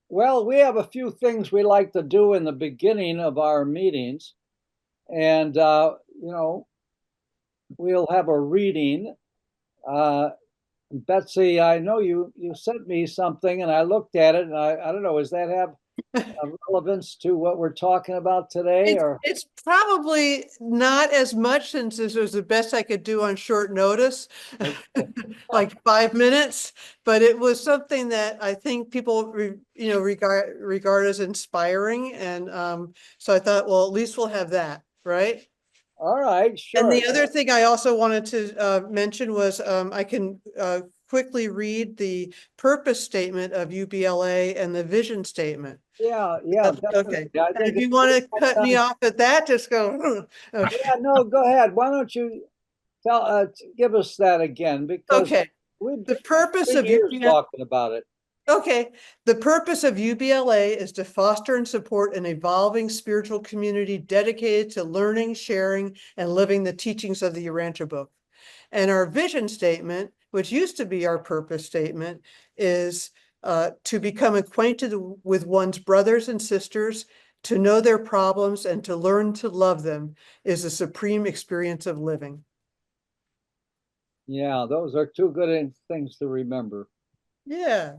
Well, we have a few things we like to do in the beginning of our meetings. And, we'll have a reading. Uh, Betsy, I know you sent me something and I looked at it and I don't know, does that have relevance to what we're talking about today or? It's probably not as much since this was the best I could do on short notice, Okay. like 5 minutes. But it was something that I think people, regard as inspiring, and so I thought, well, at least we'll have that, right? All right, And sure. the other thing I also wanted to mention was I can quickly read the purpose statement of UBLA and the vision statement. Yeah, yeah, Okay. definitely. I And think if it's you want to a good cut me time. off at that, just go. Okay. Yeah, no, go ahead. Why don't you give us that again because Okay. we've The been purpose of 3 years UBLA. talking about it. Okay. The purpose of UBLA is to foster and support an evolving spiritual community dedicated to learning, sharing, and living the teachings of the Urantia book. And our vision statement, which used to be our purpose statement, is to become acquainted with one's brothers and sisters, to know their problems, and to learn to love them is a supreme experience of living. Yeah, those are two good things to remember. Yeah.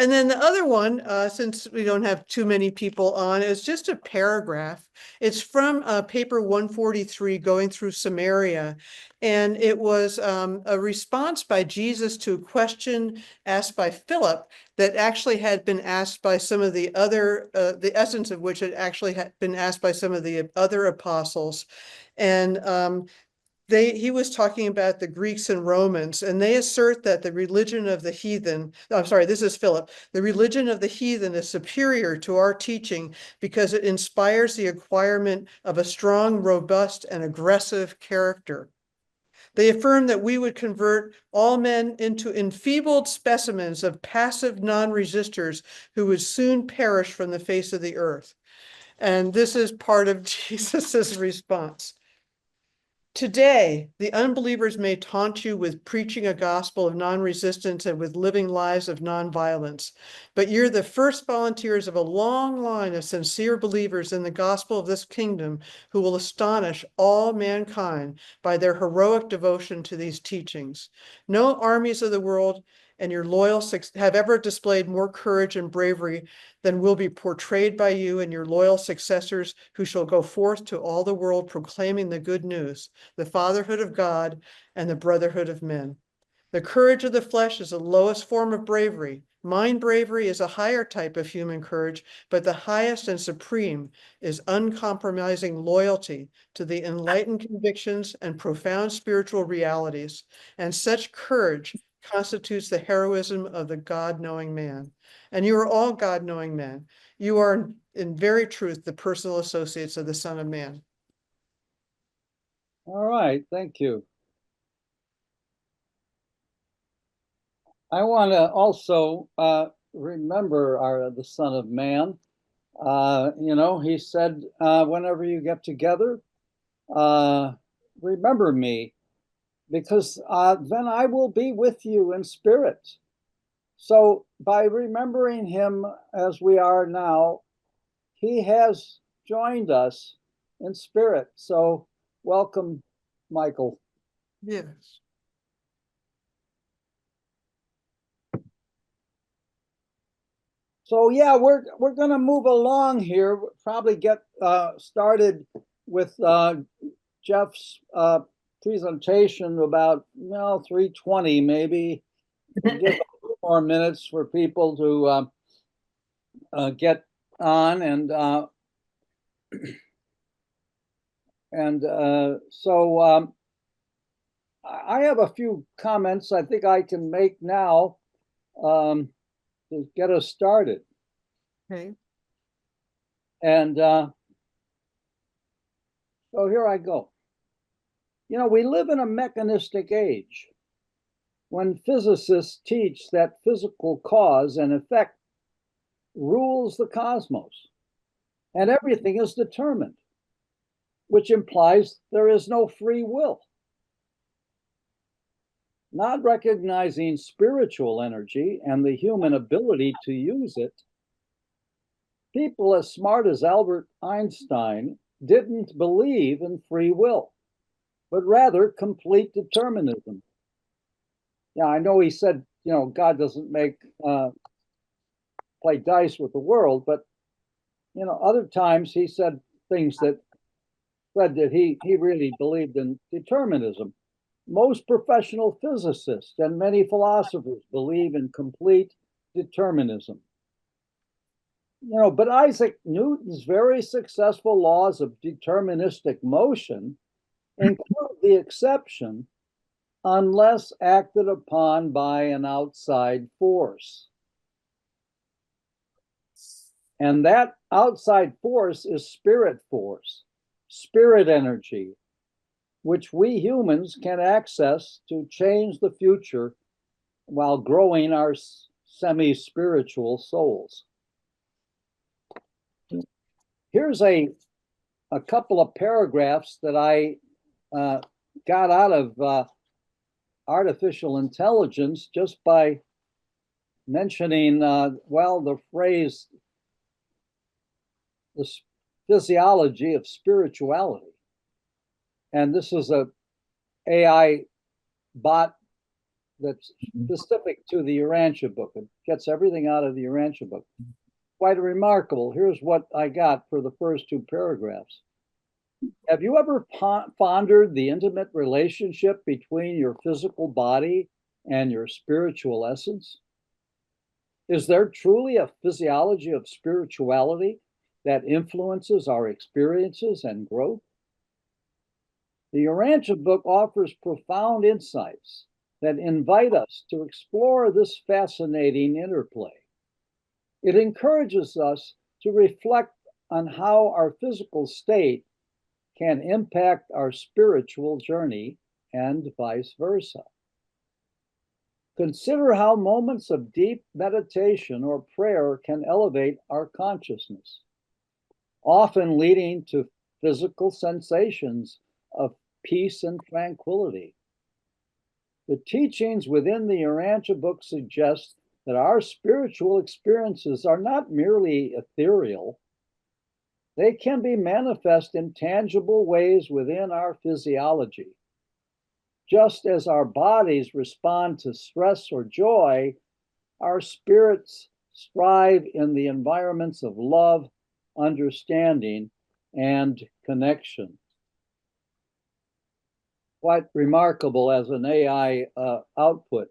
And then the other one, since we don't have too many people on, is just a paragraph. It's from paper 143, Going Through Samaria. And it was a response by Jesus to a question asked by Philip that actually had been asked by some of the other, the essence of which had actually had been asked by some of the other apostles. And he was talking about the Greeks and Romans, and they assert that the religion of the heathen, I'm sorry, this is Philip, the religion of the heathen is superior to our teaching because it inspires the acquirement of a strong, robust, and aggressive character. They affirm that we would convert all men into enfeebled specimens of passive non-resistors who would soon perish from the face of the earth. And this is part of Jesus's response. Today, the unbelievers may taunt you with preaching a gospel of non-resistance and with living lives of non-violence, but you're the first volunteers of a long line of sincere believers in the gospel of this kingdom who will astonish all mankind by their heroic devotion to these teachings. No armies of the world and your loyal have ever displayed more courage and bravery than will be portrayed by you and your loyal successors who shall go forth to all the world proclaiming the good news, the fatherhood of God, and the brotherhood of men. The courage of the flesh is the lowest form of bravery. Mind bravery is a higher type of human courage, but the highest and supreme is uncompromising loyalty to the enlightened convictions and profound spiritual realities. And such courage constitutes the heroism of the God-knowing man. And you are all God-knowing men. You are, in very truth, the personal associates of the Son of Man. All right, thank you. I want to also remember the Son of Man. He said, whenever you get together, uh, remember me, because then I will be with you in spirit. So by remembering him as we are now, he has joined us in spirit. So welcome, Michael. Yes. So yeah, we're going to move along here. We'll probably get started with Jeff's presentation about 3:20 maybe. We'll give a few more minutes for people to get on and I have a few comments I think I can make now um, to get us started. Okay. And so here I go. We live in a mechanistic age when physicists teach that physical cause and effect rules the cosmos and everything is determined, which implies there is no free will. Not recognizing spiritual energy and the human ability to use it People as smart as Albert Einstein didn't believe in free will, but rather complete determinism. Yeah, I know he said, God doesn't make play dice with the world, but other times he said things that said that he really believed in determinism. Most professional physicists and many philosophers believe in complete determinism. But Isaac Newton's very successful laws of deterministic motion include the exception unless acted upon by an outside force. And that outside force is spirit force, spirit energy, which we humans can access to change the future while growing our semi-spiritual souls. Here's a couple of paragraphs that I got out of artificial intelligence just by mentioning, the phrase, the physiology of spirituality. And this is a AI bot that's specific to the Urantia book. It gets everything out of the Urantia book. Quite remarkable. Here's what I got for the first two paragraphs. Have you ever pondered the intimate relationship between your physical body and your spiritual essence? Is there truly a physiology of spirituality that influences our experiences and growth? The Urantia book offers profound insights that invite us to explore this fascinating interplay. It encourages us to reflect on how our physical state can impact our spiritual journey and vice versa. Consider how moments of deep meditation or prayer can elevate our consciousness, often leading to physical sensations of peace and tranquility. The teachings within the Urantia book suggest that our spiritual experiences are not merely ethereal. They can be manifest in tangible ways within our physiology. Just as our bodies respond to stress or joy, our spirits strive in the environments of love, understanding, and connection. Quite remarkable as an AI output.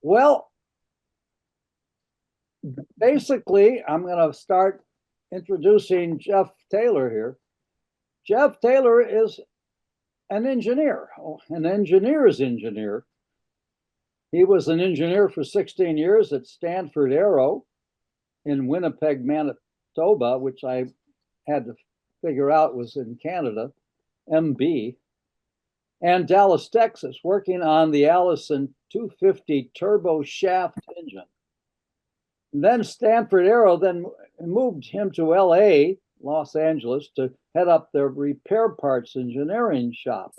Well, basically, I'm going to start introducing Jeff Taylor here. Jeff Taylor is an engineer, an engineer's engineer. He was an engineer for 16 years at Stanford Aero in Winnipeg, Manitoba, which I had to figure out was in Canada, MB, and Dallas, Texas, working on the Allison 250 turbo shaft engine. And then Stanford Aero then moved him to LA, Los Angeles, to head up their repair parts engineering shop.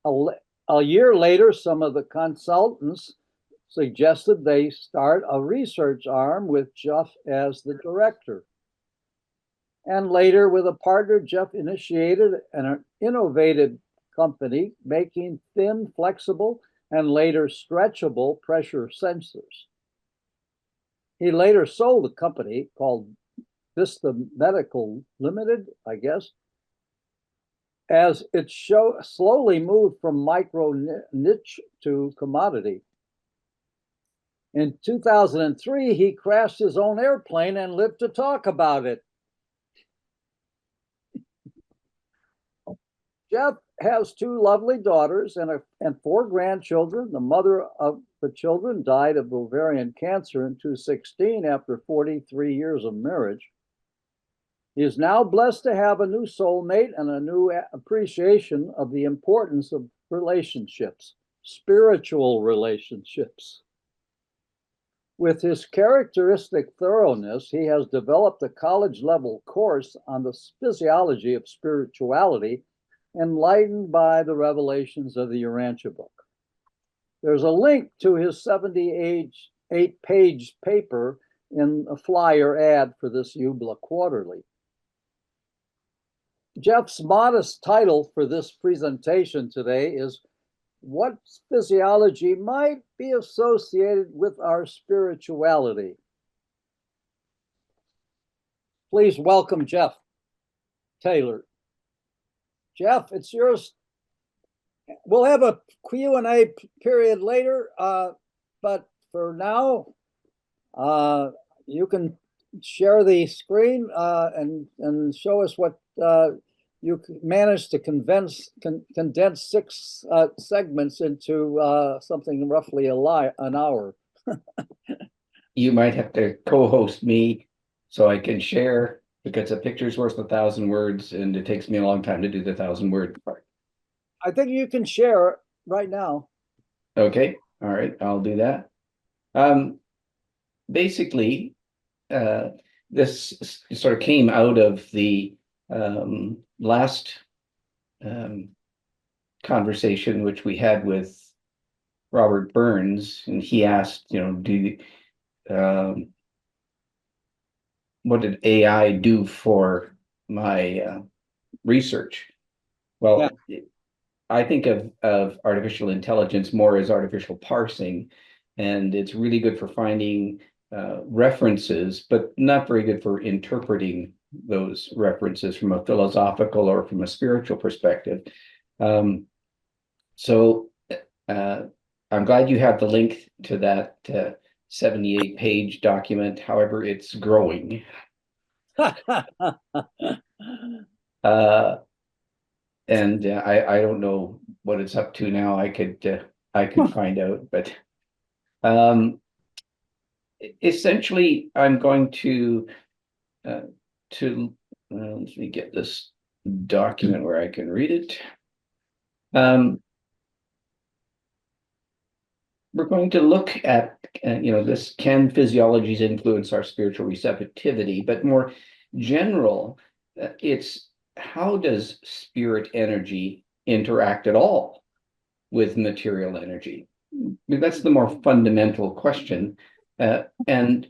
A year later, some of the consultants suggested they start a research arm with Jeff as the director. And later, with a partner, Jeff initiated an innovative company making thin, flexible, and later stretchable pressure sensors. He later sold a company called Vista Medical Limited, I guess, as it slowly moved from micro niche to commodity. In 2003, he crashed his own airplane and lived to talk about it. Jeff has two lovely daughters and four grandchildren. The mother of the children died of ovarian cancer in 2016 after 43 years of marriage. He is now blessed to have a new soulmate and a new appreciation of the importance of relationships, spiritual relationships. With his characteristic thoroughness, he has developed a college-level course on the physiology of spirituality, enlightened by the revelations of the Urantia book. There's a link to his 8-page paper in a flyer ad for this UBLA Quarterly. Jeff's modest title for this presentation today is What Physiology Might Be Associated with Our Spirituality. Please welcome Jeff Taylor. Jeff, it's yours. We'll have a Q&A period later, but for now, you can share the screen and show us what you managed to condense 6 segments into something roughly an hour. You might have to co-host me so I can share, because a picture's worth 1,000 words, and it takes me a long time to do the 1,000-word part. I think you can share right now. Okay, all right, I'll do that. Basically, this sort of came out of the last conversation which we had with Robert Burns, and he asked, what did AI do for my research? Well, yeah. I think of artificial intelligence more as artificial parsing, and it's really good for finding references, but not very good for interpreting those references from a philosophical or from a spiritual perspective. So I'm glad you have the link to that 78-page document. However, it's growing. And I don't know what it's up to now. I could find out, but essentially, I'm going to let me get this document where I can read it. We're going to look at this, can physiologies influence our spiritual receptivity, but more general, it's how does spirit energy interact at all with material energy? That's the more fundamental question. And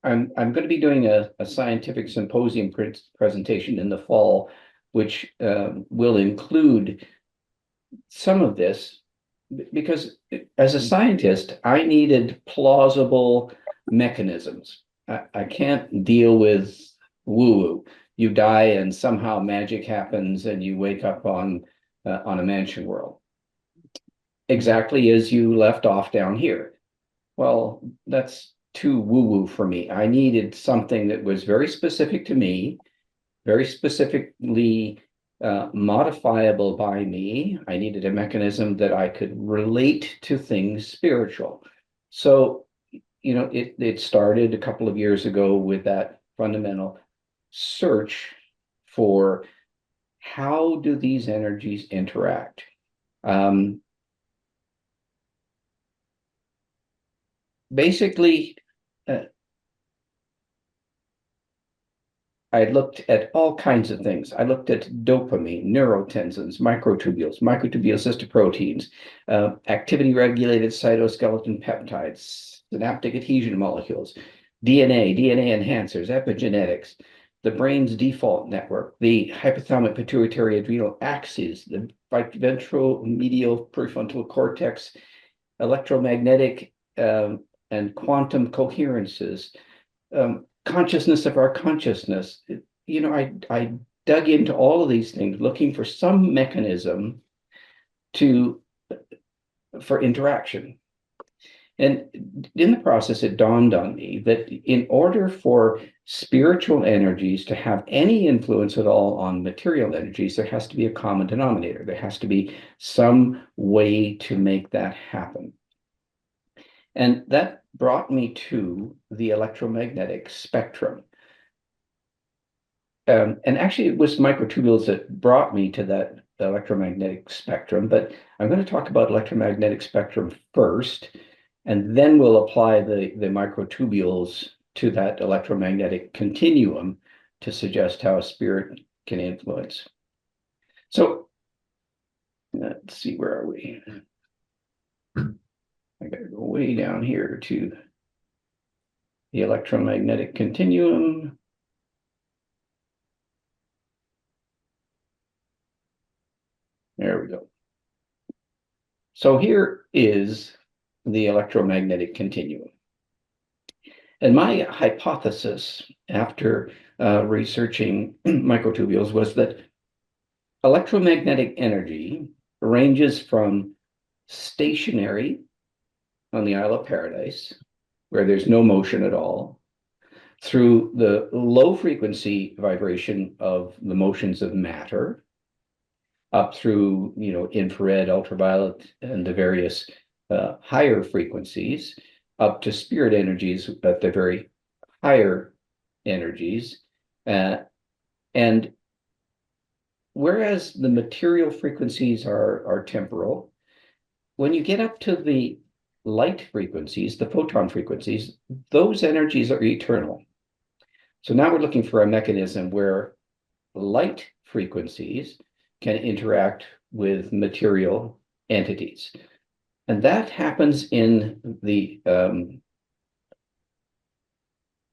I'm going to be doing a scientific symposium presentation in the fall, which will include some of this, because as a scientist, I needed plausible mechanisms. I can't deal with woo-woo. You die and somehow magic happens and you wake up on a mansion world, exactly as you left off down here. Well, that's too woo-woo for me. I needed something that was very specific to me, very specifically modifiable by me. I needed a mechanism that I could relate to things spiritual. So, it started a couple of years ago with that fundamental search for how do these energies interact. Basically, I looked at all kinds of things. I looked at dopamine, neurotensions, microtubule sister proteins, activity-regulated cytoskeleton peptides, synaptic adhesion molecules, DNA enhancers, epigenetics, the brain's default network, the hypothalamic pituitary adrenal axis, the ventral medial prefrontal cortex, electromagnetic and quantum coherences, consciousness of our consciousness. I dug into all of these things looking for some mechanism for interaction. And in the process, it dawned on me that in order for spiritual energies to have any influence at all on material energies, there has to be a common denominator. There has to be some way to make that happen. And that brought me to the electromagnetic spectrum. And actually, it was microtubules that brought me to that electromagnetic spectrum, but I'm going to talk about electromagnetic spectrum first, and then we'll apply the microtubules to that electromagnetic continuum to suggest how a spirit can influence. So let's see, where are we? I gotta go way down here to the electromagnetic continuum. There we go. So here is the electromagnetic continuum. And my hypothesis after researching microtubules was that electromagnetic energy ranges from stationary on the Isle of Paradise, where there's no motion at all, through the low frequency vibration of the motions of matter, up through, infrared, ultraviolet, and the various higher frequencies, up to spirit energies at the very higher energies. And whereas the material frequencies are temporal, when you get up to the light frequencies, the photon frequencies, those energies are eternal. So now we're looking for a mechanism where light frequencies can interact with material entities. And that happens in the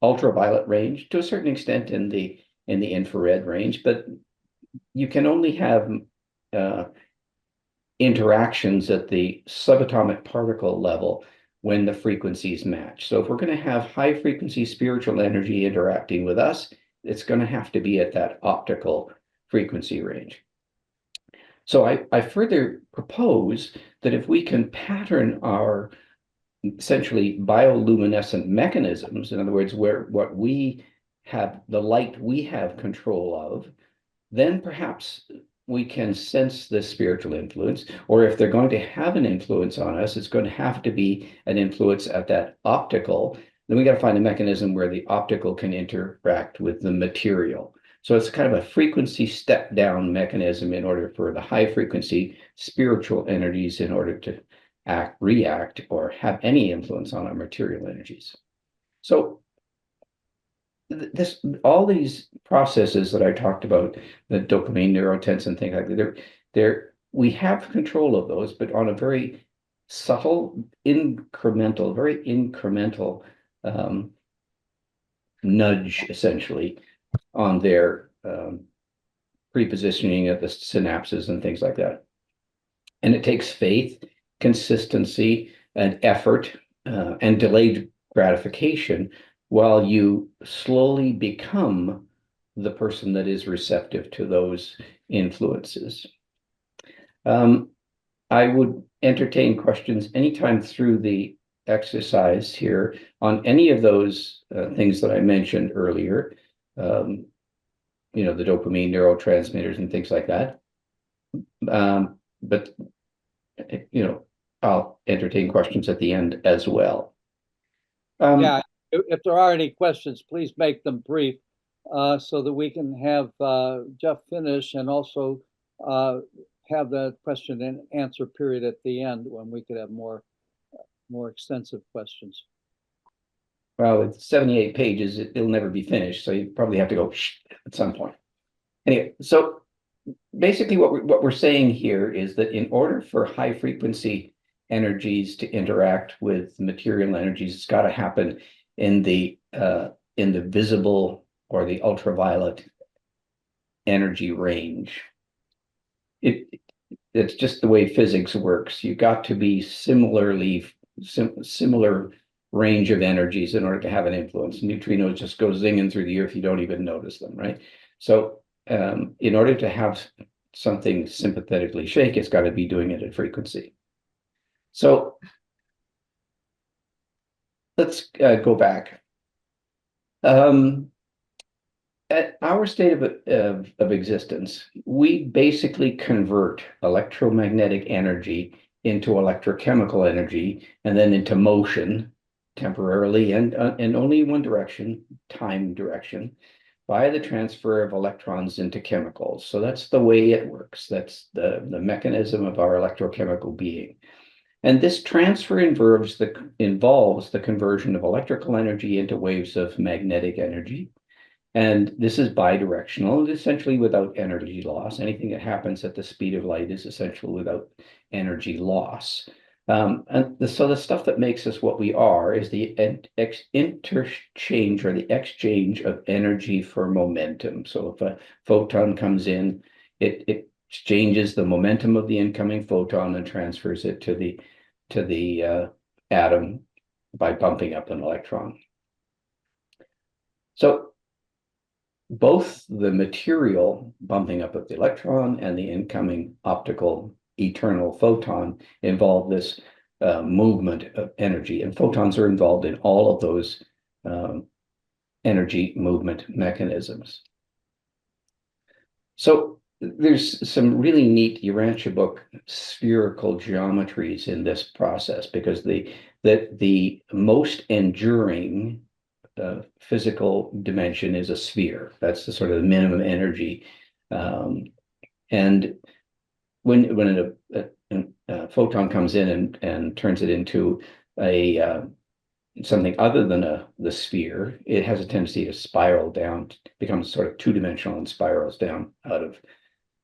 ultraviolet range, to a certain extent in the infrared range, but you can only have interactions at the subatomic particle level when the frequencies match. So if we're going to have high frequency spiritual energy interacting with us, it's going to have to be at that optical frequency range. So I further propose that if we can pattern our essentially bioluminescent mechanisms, in other words, what we have, the light we have control of, then perhaps we can sense this spiritual influence, or if they're going to have an influence on us, it's going to have to be an influence at that optical. Then we got to find a mechanism where the optical can interact with the material. So it's kind of a frequency step down mechanism in order for the high frequency spiritual energies in order to react, or have any influence on our material energies. So all these processes that I talked about, the dopamine, neurotensin, things like that, we have control of those, but on a very subtle, very incremental nudge, essentially, on their prepositioning of the synapses and things like that. And it takes faith, consistency, and effort, and delayed gratification while you slowly become the person that is receptive to those influences. I would entertain questions anytime through the exercise here on any of those things that I mentioned earlier, the dopamine neurotransmitters and things like that. But I'll entertain questions at the end as well. Yeah, if there are any questions, please make them brief so that we can have Jeff finish, and also have the question and answer period at the end when we could have more extensive questions. Well, it's 78 pages. It'll never be finished, so you probably have to go at some point. Anyway, so basically what we're saying here is that in order for high frequency energies to interact with material energies, it's got to happen in the visible or the ultraviolet energy range. It's just the way physics works. You got to be similar range of energies in order to have an influence. Neutrinos just go zinging through the earth, you don't even notice them, right? So in order to have something sympathetically shake, it's got to be doing it at frequency. So let's go back. At our state of existence, we basically convert electromagnetic energy into electrochemical energy, and then into motion temporarily, and only one direction, time direction, by the transfer of electrons into chemicals. So that's the way it works. That's the mechanism of our electrochemical being. And this transfer involves the conversion of electrical energy into waves of magnetic energy. And this is bidirectional, essentially without energy loss. Anything that happens at the speed of light is essentially without energy loss. So the stuff that makes us what we are is the interchange or the exchange of energy for momentum. So if a photon comes in, it exchanges the momentum of the incoming photon and transfers it to the atom by bumping up an electron. So both the material bumping up of the electron and the incoming optical eternal photon involve this movement of energy, and photons are involved in all of those energy movement mechanisms. So there's some really neat Urantia book spherical geometries in this process, because the most enduring physical dimension is a sphere. That's the sort of minimum energy. And when a photon comes in and turns it into a something other than the sphere, it has a tendency to spiral down, becomes sort of two-dimensional and spirals down out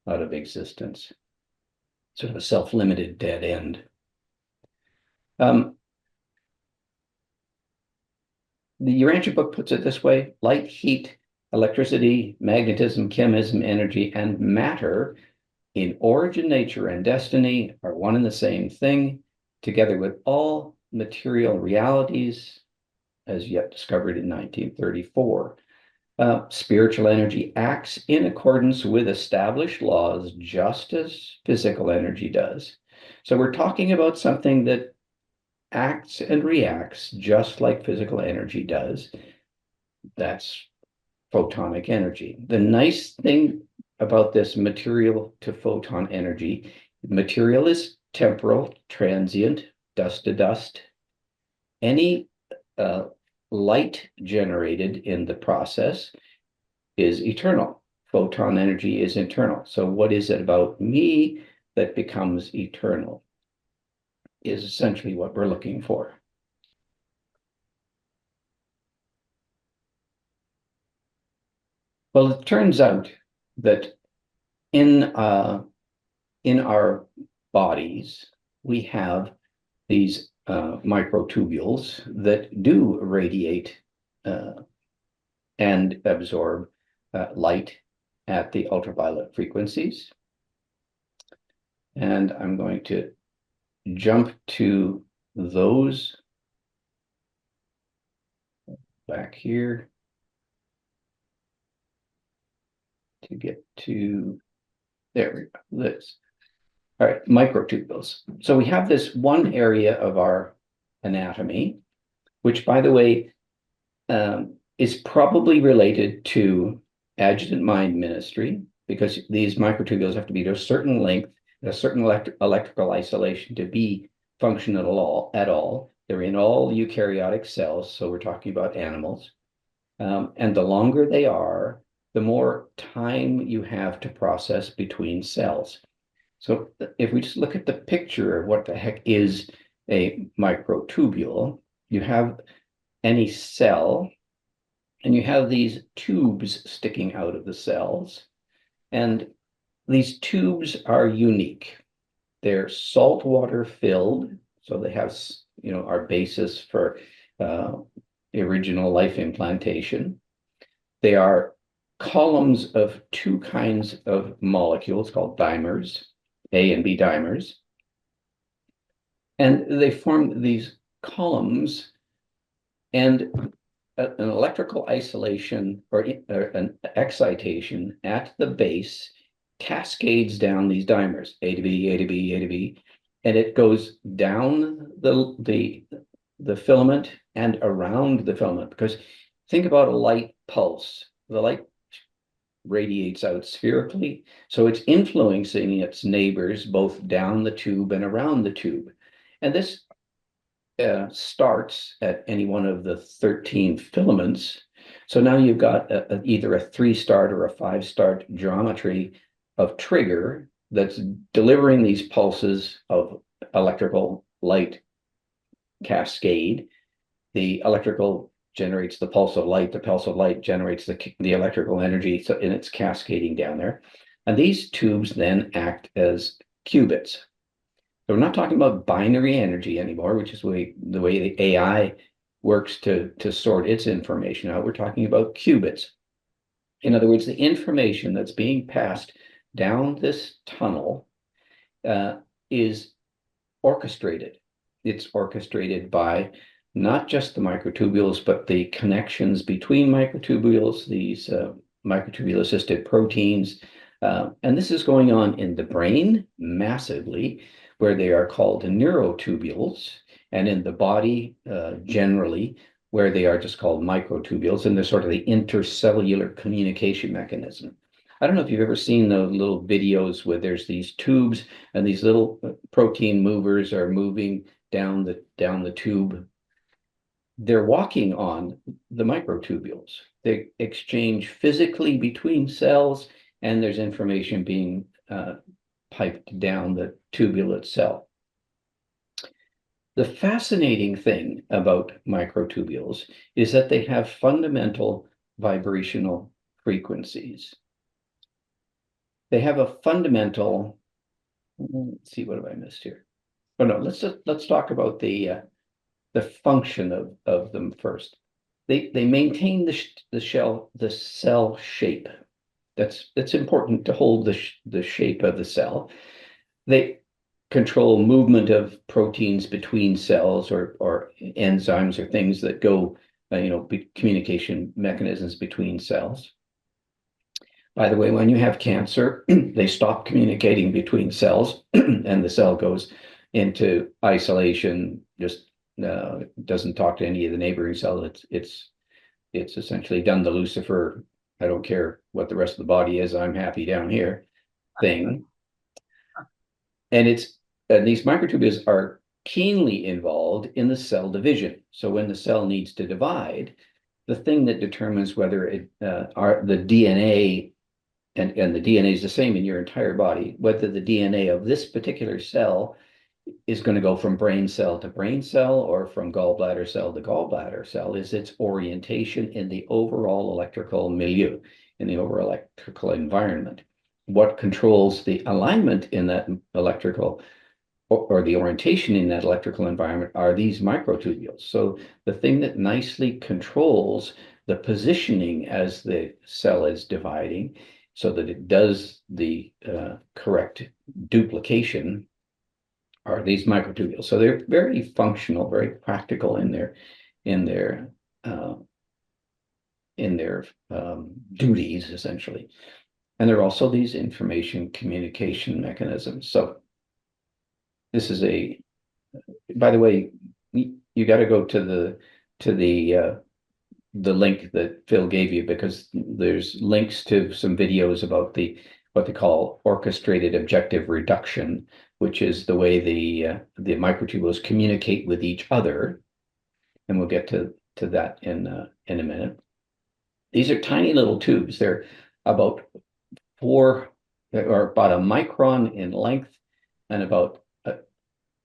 of existence. Sort of a self-limited dead end. The Urantia book puts it this way: light, heat, electricity, magnetism, chemism, energy, and matter in origin, nature, and destiny are one and the same thing, together with all material realities as yet discovered in 1934. Spiritual energy acts in accordance with established laws, just as physical energy does. So we're talking about something that acts and reacts just like physical energy does. That's photonic energy. The nice thing about this material to photon energy, material is temporal, transient, dust to dust. Any light generated in the process is eternal. Photon energy is eternal. So what is it about me that becomes eternal is essentially what we're looking for. Well, it turns out that in our bodies, we have these microtubules that do radiate and absorb light at the ultraviolet frequencies. And I'm going to jump to those back here to get to, there we go, this. All right, microtubules. So we have this one area of our anatomy, which, by the way, is probably related to adjutant mind ministry, because these microtubules have to be to a certain length, a certain electrical isolation to be functional at all. They're in all eukaryotic cells, so we're talking about animals. And the longer they are, the more time you have to process between cells. So if we just look at the picture of what the heck is a microtubule, you have any cell, and you have these tubes sticking out of the cells. And these tubes are unique. They're saltwater filled, so they have, our basis for original life implantation. They are columns of two kinds of molecules called dimers, A and B dimers. And they form these columns, and an electrical isolation or an excitation at the base cascades down these dimers, A to B, A to B, A to B, and it goes down the filament and around the filament. Because think about a light pulse. The light radiates out spherically, so it's influencing its neighbors both down the tube and around the tube. And this starts at any one of the 13 filaments. So now you've got either a 3-start or a 5-start geometry of trigger that's delivering these pulses of electrical light cascade. The electrical generates the pulse of light. The pulse of light generates the electrical energy, so and it's cascading down there. And these tubes then act as qubits. So we're not talking about binary energy anymore, which is the way the AI works to sort its information out. We're talking about qubits. In other words, the information that's being passed down this tunnel is orchestrated. It's orchestrated by not just the microtubules, but the connections between microtubules, these microtubule-assisted proteins. And this is going on in the brain massively, where they are called neurotubules, and in the body generally, where they are just called microtubules, and they're sort of the intercellular communication mechanism. I don't know if you've ever seen the little videos where there's these tubes and these little protein movers are moving down the tube. They're walking on the microtubules. They exchange physically between cells, and there's information being piped down the tubule itself. The fascinating thing about microtubules is that they have fundamental vibrational frequencies. They have a fundamental, let's see, what have I missed here? Oh no, let's talk about the function of them first. They maintain the cell shape. That's important to hold the shape of the cell. They control movement of proteins between cells or enzymes or things that go, communication mechanisms between cells. By the way, when you have cancer, they stop communicating between cells and the cell goes into isolation, just doesn't talk to any of the neighboring cells. It's essentially done the Lucifer, I don't care what the rest of the body is, I'm happy down here thing. And these microtubules are keenly involved in the cell division. So when the cell needs to divide, the thing that determines whether the DNA and the DNA is the same in your entire body, whether the DNA of this particular cell is going to go from brain cell to brain cell or from gallbladder cell to gallbladder cell is its orientation in the overall electrical milieu, in the overall electrical environment. What controls the alignment in that electrical or the orientation in that electrical environment are these microtubules. So the thing that nicely controls the positioning as the cell is dividing so that it does the correct duplication are these microtubules. So they're very functional, very practical in their duties, essentially. And they're also these information communication mechanisms. So this is by the way, you got to go to the link that Phil gave you, because there's links to some videos about what they call orchestrated objective reduction, which is the way the microtubules communicate with each other. And we'll get to that in a minute. These are tiny little tubes. They're about a micron in length and about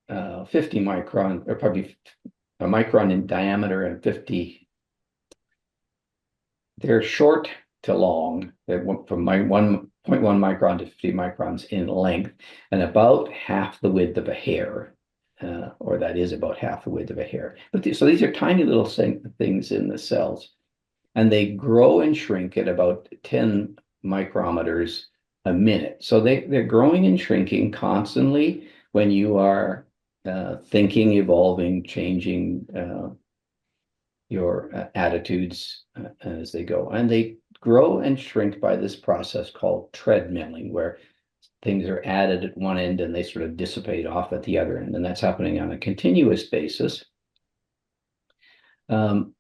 50 micron, or probably a micron in diameter and 50. They're short to long. They're from 1.1 micron to 50 microns in length, and about half the width of a hair, or that is about half the width of a hair. So these are tiny little things in the cells, and they grow and shrink at about 10 micrometers a minute. So they're growing and shrinking constantly when you are thinking, evolving, changing your attitudes as they go. And they grow and shrink by this process called treadmilling, where things are added at one end and they sort of dissipate off at the other end. And that's happening on a continuous basis. And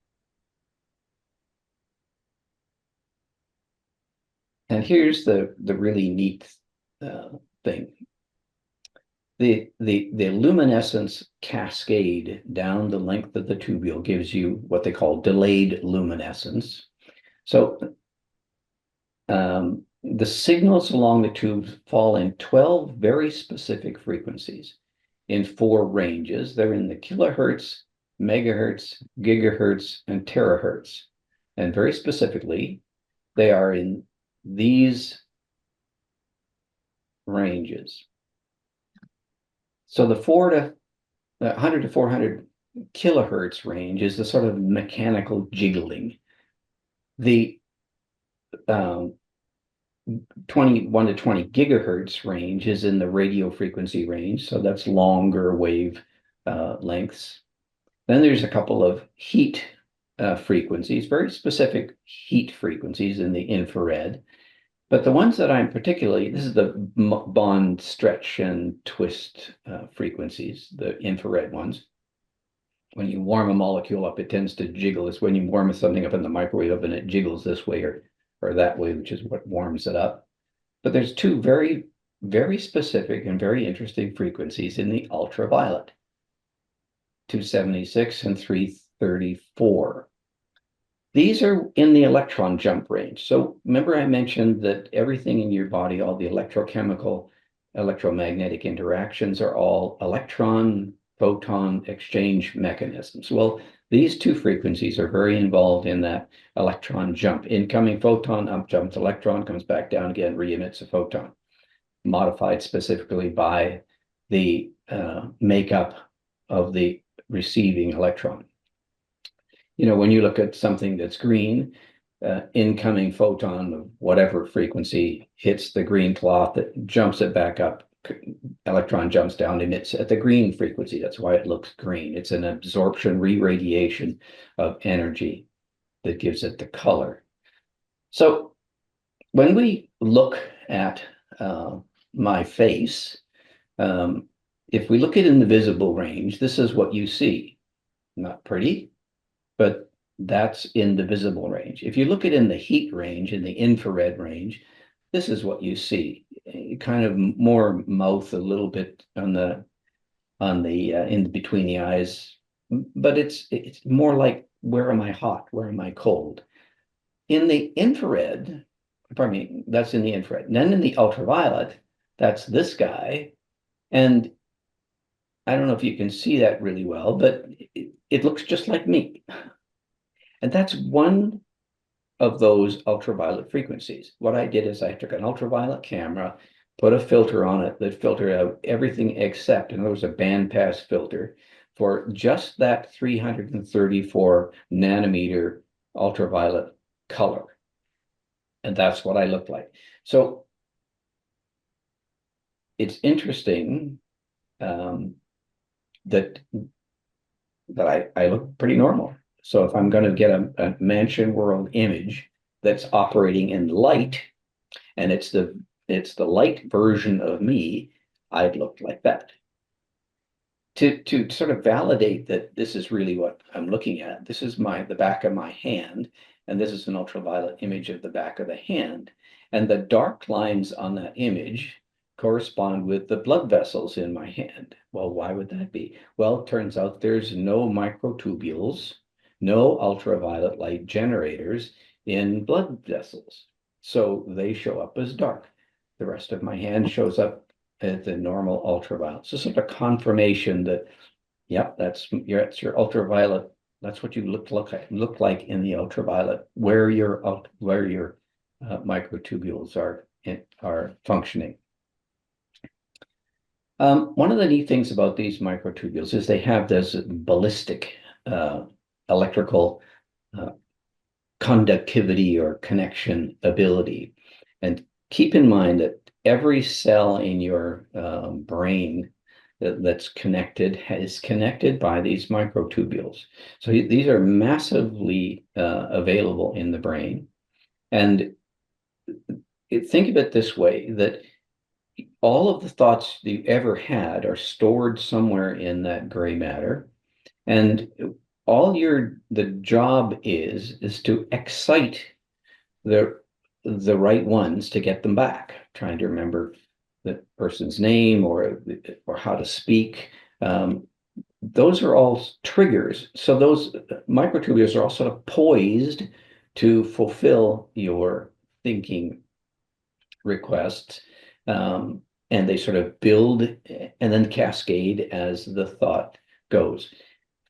here's the really neat thing. The luminescence cascade down the length of the tubule gives you what they call delayed luminescence. So the signals along the tubes fall in 12 very specific frequencies in 4 ranges. They're in the kilohertz, megahertz, gigahertz, and terahertz. And very specifically, they are in these ranges. So the 100 to 400 kilohertz range is the sort of mechanical jiggling. The 21 to 20 gigahertz range is in the radio frequency range, so that's longer wave lengths. Then there's a couple of heat frequencies, very specific heat frequencies in the infrared. But the ones that I'm particularly, this is the bond stretch and twist frequencies, the infrared ones. When you warm a molecule up, it tends to jiggle. It's when you warm something up in the microwave oven, it jiggles this way or that way, which is what warms it up. But there's two very, very specific and very interesting frequencies in the ultraviolet, 276 and 334. These are in the electron jump range. So remember I mentioned that everything in your body, all the electrochemical, electromagnetic interactions are all electron, photon exchange mechanisms. Well, these two frequencies are very involved in that electron jump. Incoming photon, up jumps electron, comes back down again, re-emits a photon, modified specifically by the makeup of the receiving electron. When you look at something that's green, incoming photon of whatever frequency hits the green cloth, that jumps it back up. Electron jumps down, emits at the green frequency. That's why it looks green. It's an absorption, re-radiation of energy that gives it the color. So when we look at my face, if we look at in the visible range, this is what you see. Not pretty, but that's in the visible range. If you look at in the heat range, in the infrared range, this is what you see. Kind of more mouth, a little bit on the in between the eyes, but it's more like, where am I hot? Where am I cold? In the infrared, pardon me, that's in the infrared. And then in the ultraviolet, that's this guy. And I don't know if you can see that really well, but it looks just like me. And that's one of those ultraviolet frequencies. What I did is I took an ultraviolet camera, put a filter on it that filtered out everything except, and there was a bandpass filter for just that 334 nanometer ultraviolet color. And that's what I looked like. So it's interesting that I look pretty normal. So if I'm going to get a mansion world image that's operating in light, and it's the light version of me, I'd look like that. To sort of validate that this is really what I'm looking at, this is the back of my hand, and this is an ultraviolet image of the back of the hand. And the dark lines on that image correspond with the blood vessels in my hand. Well, why would that be? Well, it turns out there's no microtubules, no ultraviolet light generators in blood vessels. So they show up as dark. The rest of my hand shows up at the normal ultraviolet. So sort of confirmation that, yep, that's your ultraviolet. That's what you look like in the ultraviolet, where your microtubules are functioning. One of the neat things about these microtubules is they have this ballistic electrical conductivity or connection ability. And keep in mind that every cell in your brain that's connected is connected by these microtubules. So these are massively available in the brain. And think of it this way, that all of the thoughts that you ever had are stored somewhere in that gray matter. And the job is to excite the right ones to get them back. Trying to remember the person's name or how to speak. Those are all triggers. So those microtubules are all sort of poised to fulfill your thinking requests. And they sort of build and then cascade as the thought goes.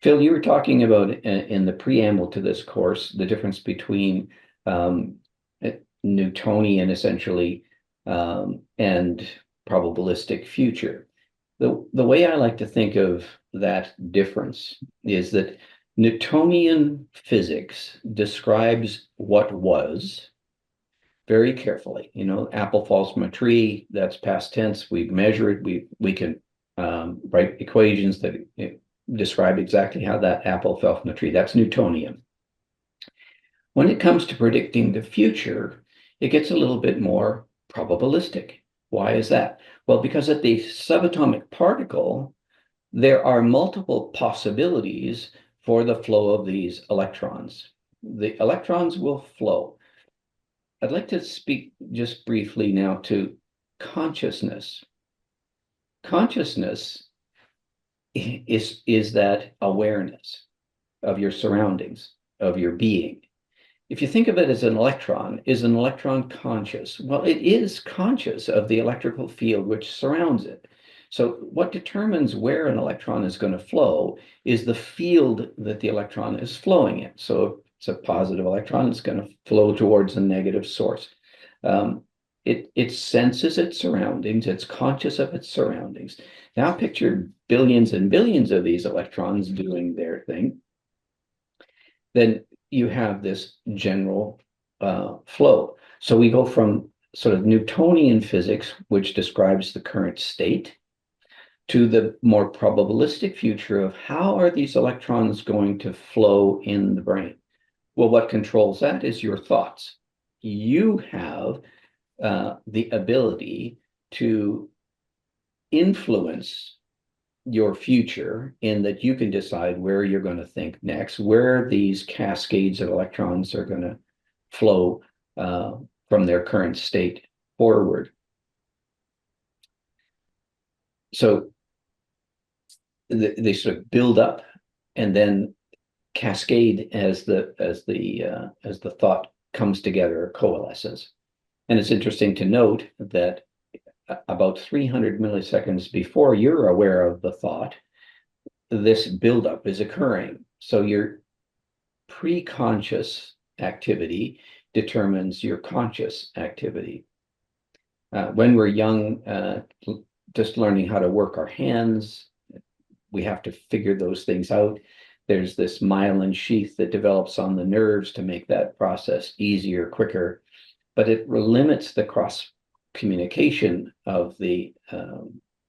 Phil, you were talking about in the preamble to this course, the difference between Newtonian essentially and probabilistic future. The way I like to think of that difference is that Newtonian physics describes what was very carefully. You know, apple falls from a tree, that's past tense. We measure it. We can write equations that describe exactly how that apple fell from the tree. That's Newtonian. When it comes to predicting the future, it gets a little bit more probabilistic. Why is that? Well, because at the subatomic particle, there are multiple possibilities for the flow of these electrons. The electrons will flow. I'd like to speak just briefly now to consciousness. Consciousness is that awareness of your surroundings, of your being. If you think of it as an electron, is an electron conscious? Well, it is conscious of the electrical field which surrounds it. So what determines where an electron is going to flow is the field that the electron is flowing in. So if it's a positive electron, it's going to flow towards a negative source. It senses its surroundings, it's conscious of its surroundings. Now picture billions and billions of these electrons doing their thing. Then you have this general flow. So we go from sort of Newtonian physics, which describes the current state, to the more probabilistic future of how are these electrons going to flow in the brain? Well, what controls that is your thoughts. You have the ability to influence your future in that you can decide where you're going to think next, where these cascades of electrons are going to flow from their current state forward. So they sort of build up and then cascade as the thought comes together or coalesces. And it's interesting to note that about 300 milliseconds before you're aware of the thought, this buildup is occurring. So your pre-conscious activity determines your conscious activity. When we're young, just learning how to work our hands, we have to figure those things out. There's this myelin sheath that develops on the nerves to make that process easier, quicker, but it limits the cross communication of the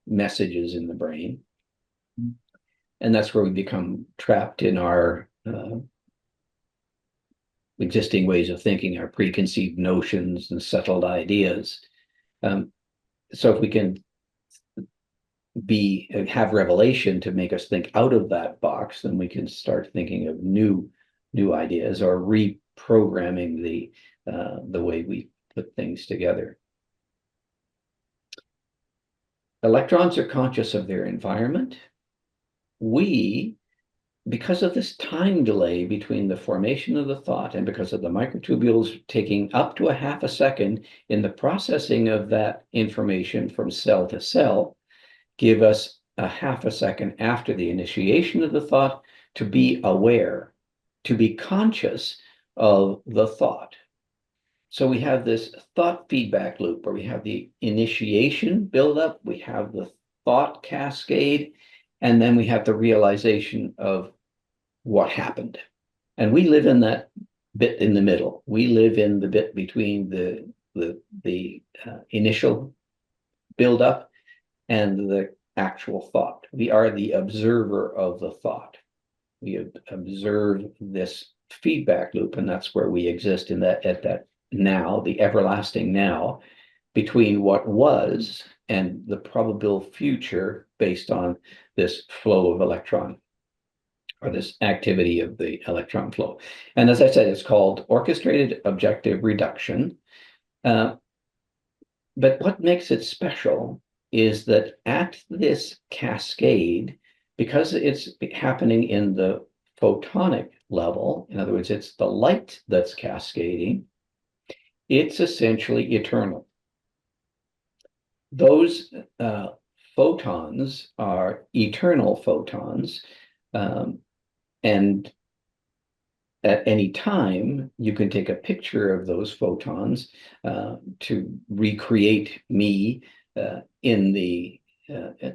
messages in the brain. And that's where we become trapped in our existing ways of thinking, our preconceived notions and settled ideas. So if we can have revelation to make us think out of that box, then we can start thinking of new ideas or reprogramming the way we put things together. Electrons are conscious of their environment. We, because of this time delay between the formation of the thought and because of the microtubules taking up to a half a second in the processing of that information from cell to cell, give us a half a second after the initiation of the thought to be aware, to be conscious of the thought. So we have this thought feedback loop where we have the initiation buildup, we have the thought cascade, and then we have the realization of what happened. And we live in that bit in the middle. We live in the bit between the initial buildup and the actual thought. We are the observer of the thought. We observe this feedback loop, and that's where we exist in that at that now, the everlasting now, between what was and the probable future based on this flow of electron or this activity of the electron flow. And as I said, it's called orchestrated objective reduction. But what makes it special is that at this cascade, because it's happening in the photonic level, in other words, it's the light that's cascading, it's essentially eternal. Those photons are eternal photons, and at any time, you can take a picture of those photons to recreate me in the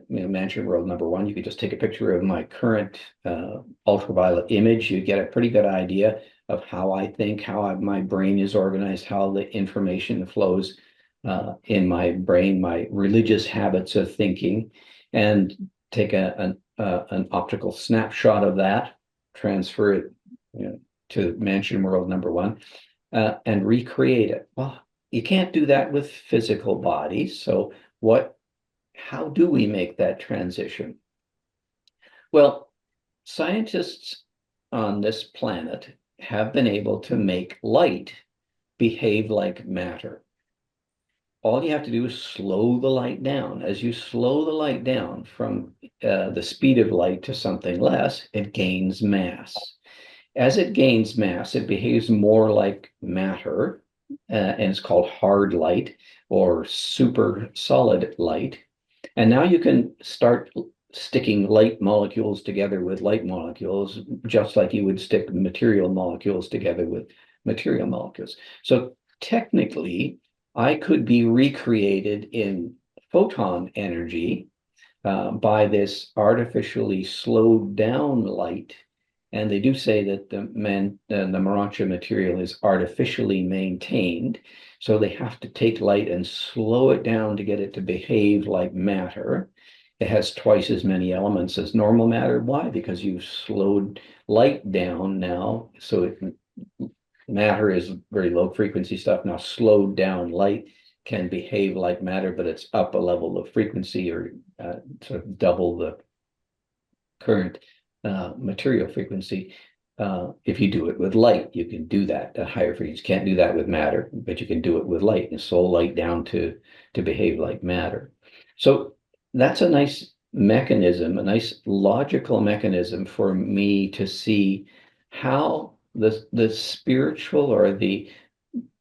Mansion World #1, you could just take a picture of my current ultraviolet image. You get a pretty good idea of how I think, how my brain is organized, how the information flows in my brain, my religious habits of thinking, and take an optical snapshot of that, transfer it, to Mansion World #1, and recreate it. Well, you can't do that with physical bodies. So how do we make that transition? Well, scientists on this planet have been able to make light behave like matter. All you have to do is slow the light down. As you slow the light down from the speed of light to something less, it gains mass. As it gains mass, it behaves more like matter, and it's called hard light or super solid light. And now you can start sticking light molecules together with light molecules, just like you would stick material molecules together with material molecules. So technically, I could be recreated in photon energy by this artificially slowed down light. And they do say that the Marancha material is artificially maintained. So they have to take light and slow it down to get it to behave like matter. It has twice as many elements as normal matter. Why? Because you've slowed light down now. So matter is very low frequency stuff. Now slowed down light can behave like matter, but it's up a level of frequency, or sort of double the current material frequency. If you do it with light, you can do that at higher frequencies. Can't do that with matter, but you can do it with light and slow light down to behave like matter. So that's a nice mechanism, a nice logical mechanism for me to see how the spiritual or the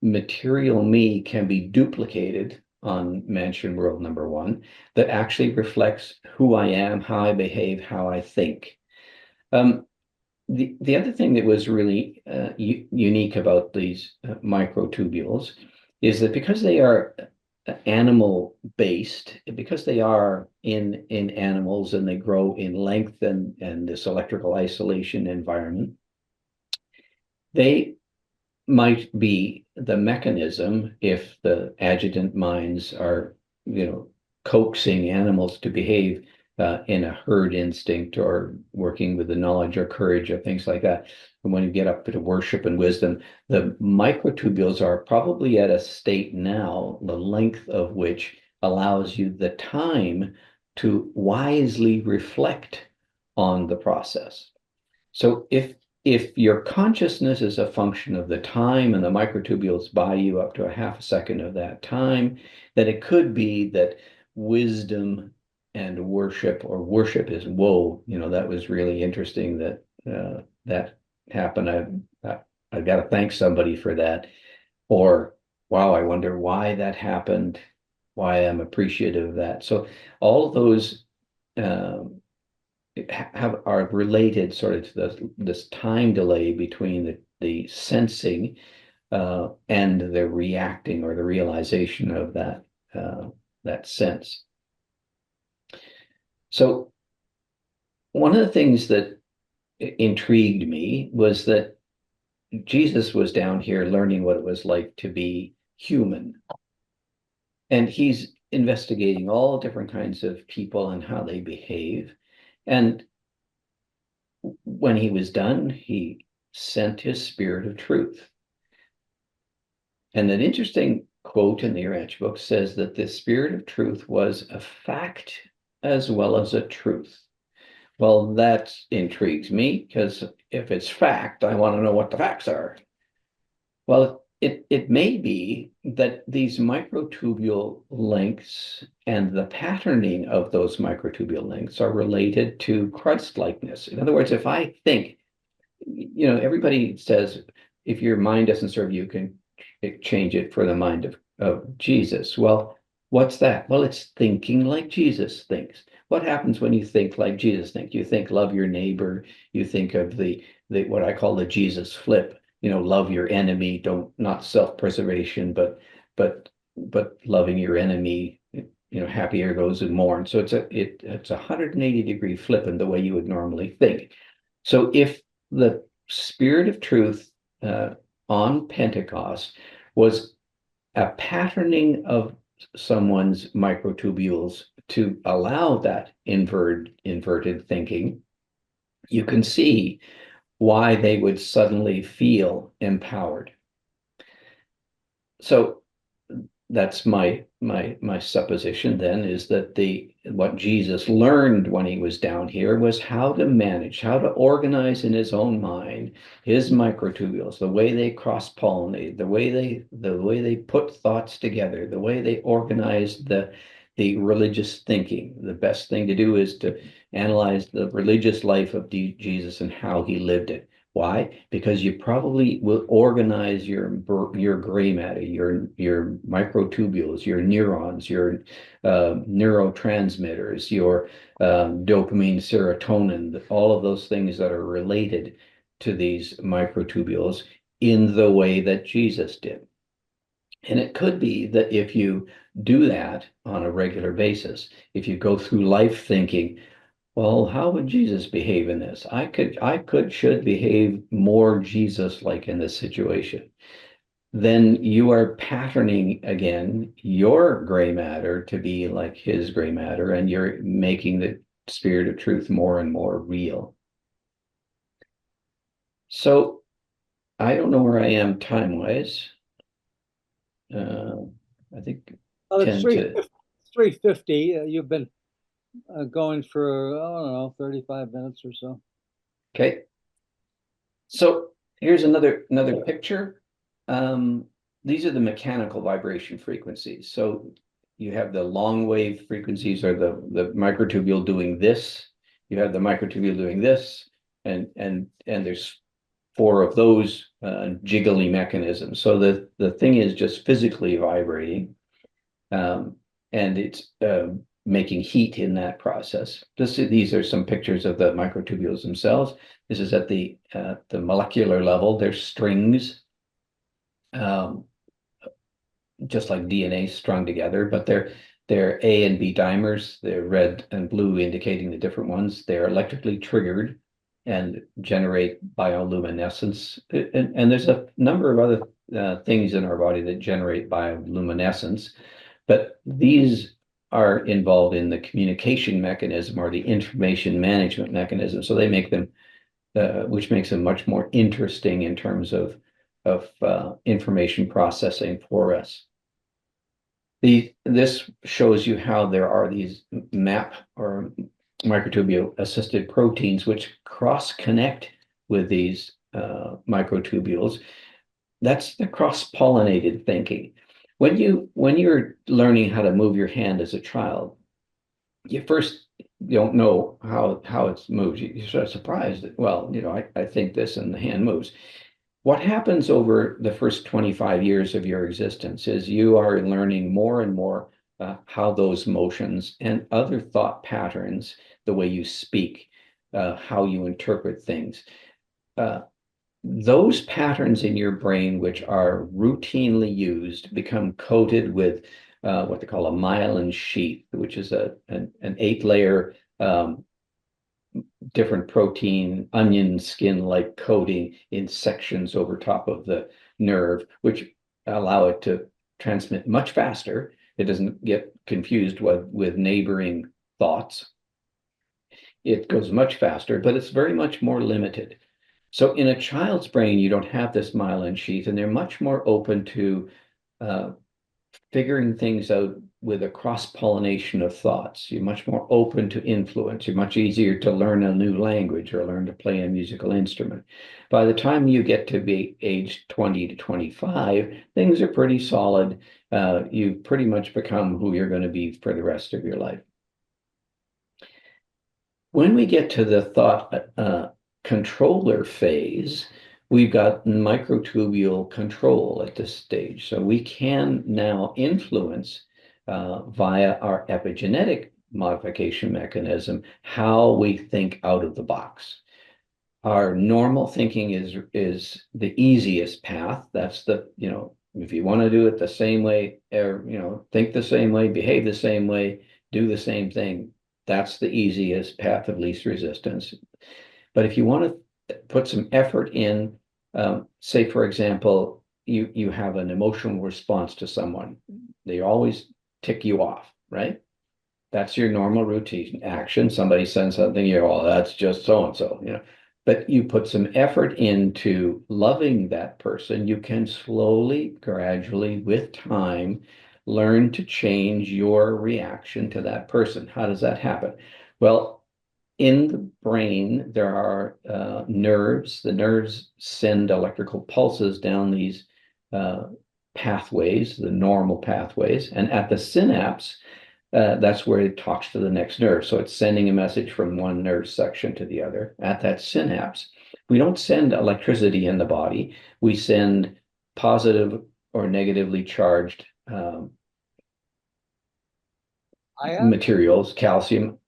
material me can be duplicated on Mansion World #1 that actually reflects who I am, how I behave, how I think. The other thing that was really unique about these microtubules is that because they are animal based, because they are in animals and they grow in length and this electrical isolation environment, they might be the mechanism if the adjutant minds are, coaxing animals to behave in a herd instinct or working with the knowledge or courage or things like that. And when you get up to worship and wisdom, the microtubules are probably at a state now, the length of which allows you the time to wisely reflect on the process. So if your consciousness is a function of the time and the microtubules buy you up to a half a second of that time, then it could be that wisdom and worship, or worship is whoa, that was really interesting that that happened. I've got to thank somebody for that. Or wow, I wonder why that happened, why I'm appreciative of that. So all of those are related sort of to this time delay between the sensing and the reacting or the realization of that sense. So one of the things that intrigued me was that Jesus was down here learning what it was like to be human. And he's investigating all different kinds of people and how they behave. And when he was done, he sent his spirit of truth. And an interesting quote in the Urantia book says that the spirit of truth was a fact as well as a truth. Well, that intrigues me, because if it's fact, I want to know what the facts are. Well, it may be that these microtubule lengths and the patterning of those microtubule lengths are related to Christ-likeness. In other words, if I think, everybody says, if your mind doesn't serve you, you can change it for the mind of Jesus. Well, what's that? Well, it's thinking like Jesus thinks. What happens when you think like Jesus thinks? You think love your neighbor. You think of the what I call the Jesus flip. Love your enemy. Not self-preservation, but loving your enemy happier those who mourn. So it's a 180-degree flip in the way you would normally think. So if the Spirit of truth on Pentecost was a patterning of someone's microtubules to allow that inverted thinking, you can see why they would suddenly feel empowered. So that's my supposition then, is that what Jesus learned when he was down here was how to manage, how to organize in his own mind his microtubules, the way they cross-pollinate, the way they put thoughts together, the way they organize the religious thinking. The best thing to do is to analyze the religious life of Jesus and how he lived it. Why? Because you probably will organize your gray matter, your microtubules, your neurons, your neurotransmitters, your dopamine, serotonin, all of those things that are related to these microtubules in the way that Jesus did. And it could be that if you do that on a regular basis, if you go through life thinking, well, how would Jesus behave in this? Should behave more Jesus-like in this situation. Then you are patterning again your gray matter to be like his gray matter, and you're making the Spirit of truth more and more real. So I don't know where I am time-wise. I think Well, it's 10 to 3:50. You've been going for, I don't know, 35 minutes or so. Okay. So here's another picture. These are the mechanical vibration frequencies. So you have the long wave frequencies, or the microtubule doing this. You have the microtubule doing this, and there's 4 of those jiggly mechanisms. So the thing is just physically vibrating, and it's making heat in that process. These are some pictures of the microtubules themselves. This is at the molecular level. They're strings, just like DNA strung together, but they're A and B dimers. They're red and blue indicating the different ones. They're electrically triggered and generate bioluminescence. And there's a number of other things in our body that generate bioluminescence, but these are involved in the communication mechanism or the information management mechanism. So they make them, which makes them much more interesting in terms of information processing for us. This shows you how there are these MAP or microtubule assisted proteins which cross connect with these microtubules. That's the cross-pollinated thinking. When you're learning how to move your hand as a child, you first don't know how it's moved. You're sort of surprised that, well, I think this and the hand moves. What happens over the first 25 years of your existence is you are learning more and more how those motions and other thought patterns, the way you speak, how you interpret things, those patterns in your brain, which are routinely used, become coated with what they call a myelin sheath, which is an 8-layer different protein, onion skin-like coating in sections over top of the nerve, which allow it to transmit much faster. It doesn't get confused with neighboring thoughts. It goes much faster, but it's very much more limited. So in a child's brain, you don't have this myelin sheath, and they're much more open to figuring things out with a cross-pollination of thoughts. You're much more open to influence. You're much easier to learn a new language or learn to play a musical instrument. By the time you get to be age 20 to 25, things are pretty solid. You've pretty much become who you're going to be for the rest of your life. When we get to the thought controller phase, we've got microtubule control at this stage. So we can now influence via our epigenetic modification mechanism how we think out of the box. Our normal thinking is the easiest path. That's the If you want to do it the same way, or, think the same way, behave the same way, do the same thing, that's the easiest path of least resistance. But if you want to put some effort in, say, for example, you have an emotional response to someone, they always tick you off, right? That's your normal routine action. Somebody sends something, oh, that's just so and so, But you put some effort into loving that person, you can slowly, gradually, with time, learn to change your reaction to that person. How does that happen? Well, in the brain, there are nerves. The nerves send electrical pulses down these pathways, the normal pathways, and at the synapse, that's where it talks to the next nerve. So it's sending a message from one nerve section to the other at that synapse. We don't send electricity in the body. We send positive or negatively charged materials, calcium,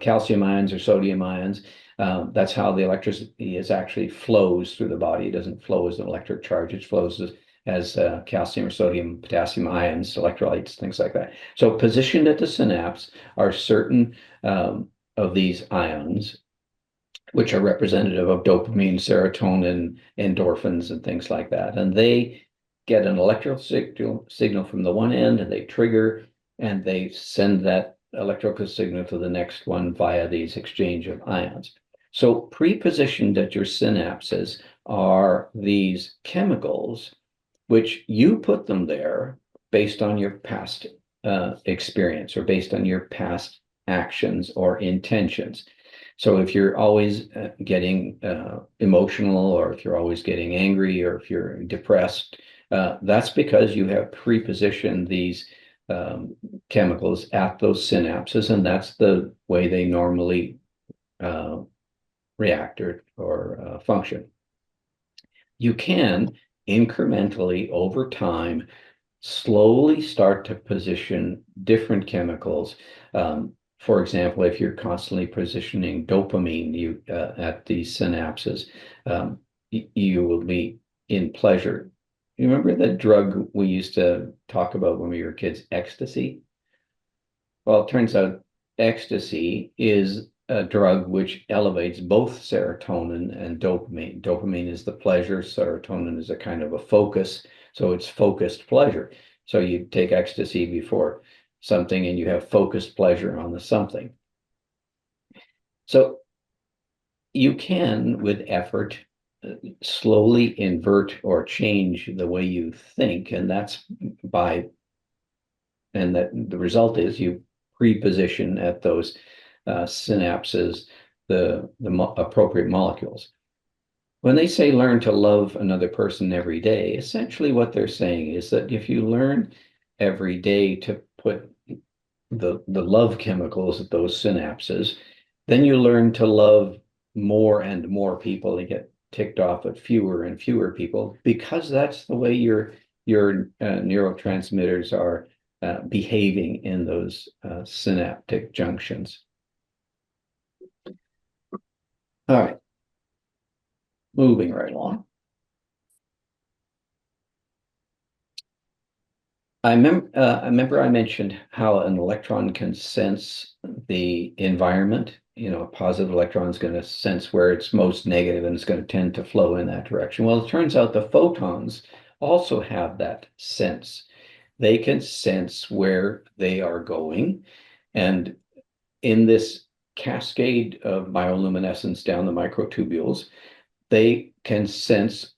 calcium ions or sodium ions. That's how the electricity is actually flows through the body. It doesn't flow as an electric charge. It flows as calcium or sodium, potassium ions, electrolytes, things like that. So positioned at the synapse are certain of these ions, which are representative of dopamine, serotonin, endorphins, and things like that. And they get an electrical signal from the one end, and they trigger, and they send that electrical signal to the next one via these exchange of ions. So pre-positioned at your synapses are these chemicals, which you put them there based on your past experience or based on your past actions or intentions. So if you're always getting emotional, or if you're always getting angry, or if you're depressed, that's because you have pre-positioned these chemicals at those synapses, and that's the way they normally react or function. You can incrementally over time slowly start to position different chemicals. For example, if you're constantly positioning dopamine at these synapses, you will be in pleasure. You remember that drug we used to talk about when we were kids, ecstasy? Well, it turns out ecstasy is a drug which elevates both serotonin and dopamine. Dopamine is the pleasure, serotonin is a kind of a focus, so it's focused pleasure. So you take ecstasy before something and you have focused pleasure on the something. So you can, with effort, slowly invert or change the way you think, and that's and that the result is you pre-position at those synapses the appropriate molecules. When they say learn to love another person every day, essentially what they're saying is that if you learn every day to put the love chemicals at those synapses, then you learn to love more and more people and get ticked off at fewer and fewer people, because that's the way your neurotransmitters are behaving in those synaptic junctions. All right, moving right along. I remember I mentioned how an electron can sense the environment. A positive electron is going to sense where it's most negative, and it's going to tend to flow in that direction. Well, it turns out the photons also have that sense. They can sense where they are going. And in this cascade of bioluminescence down the microtubules, they can sense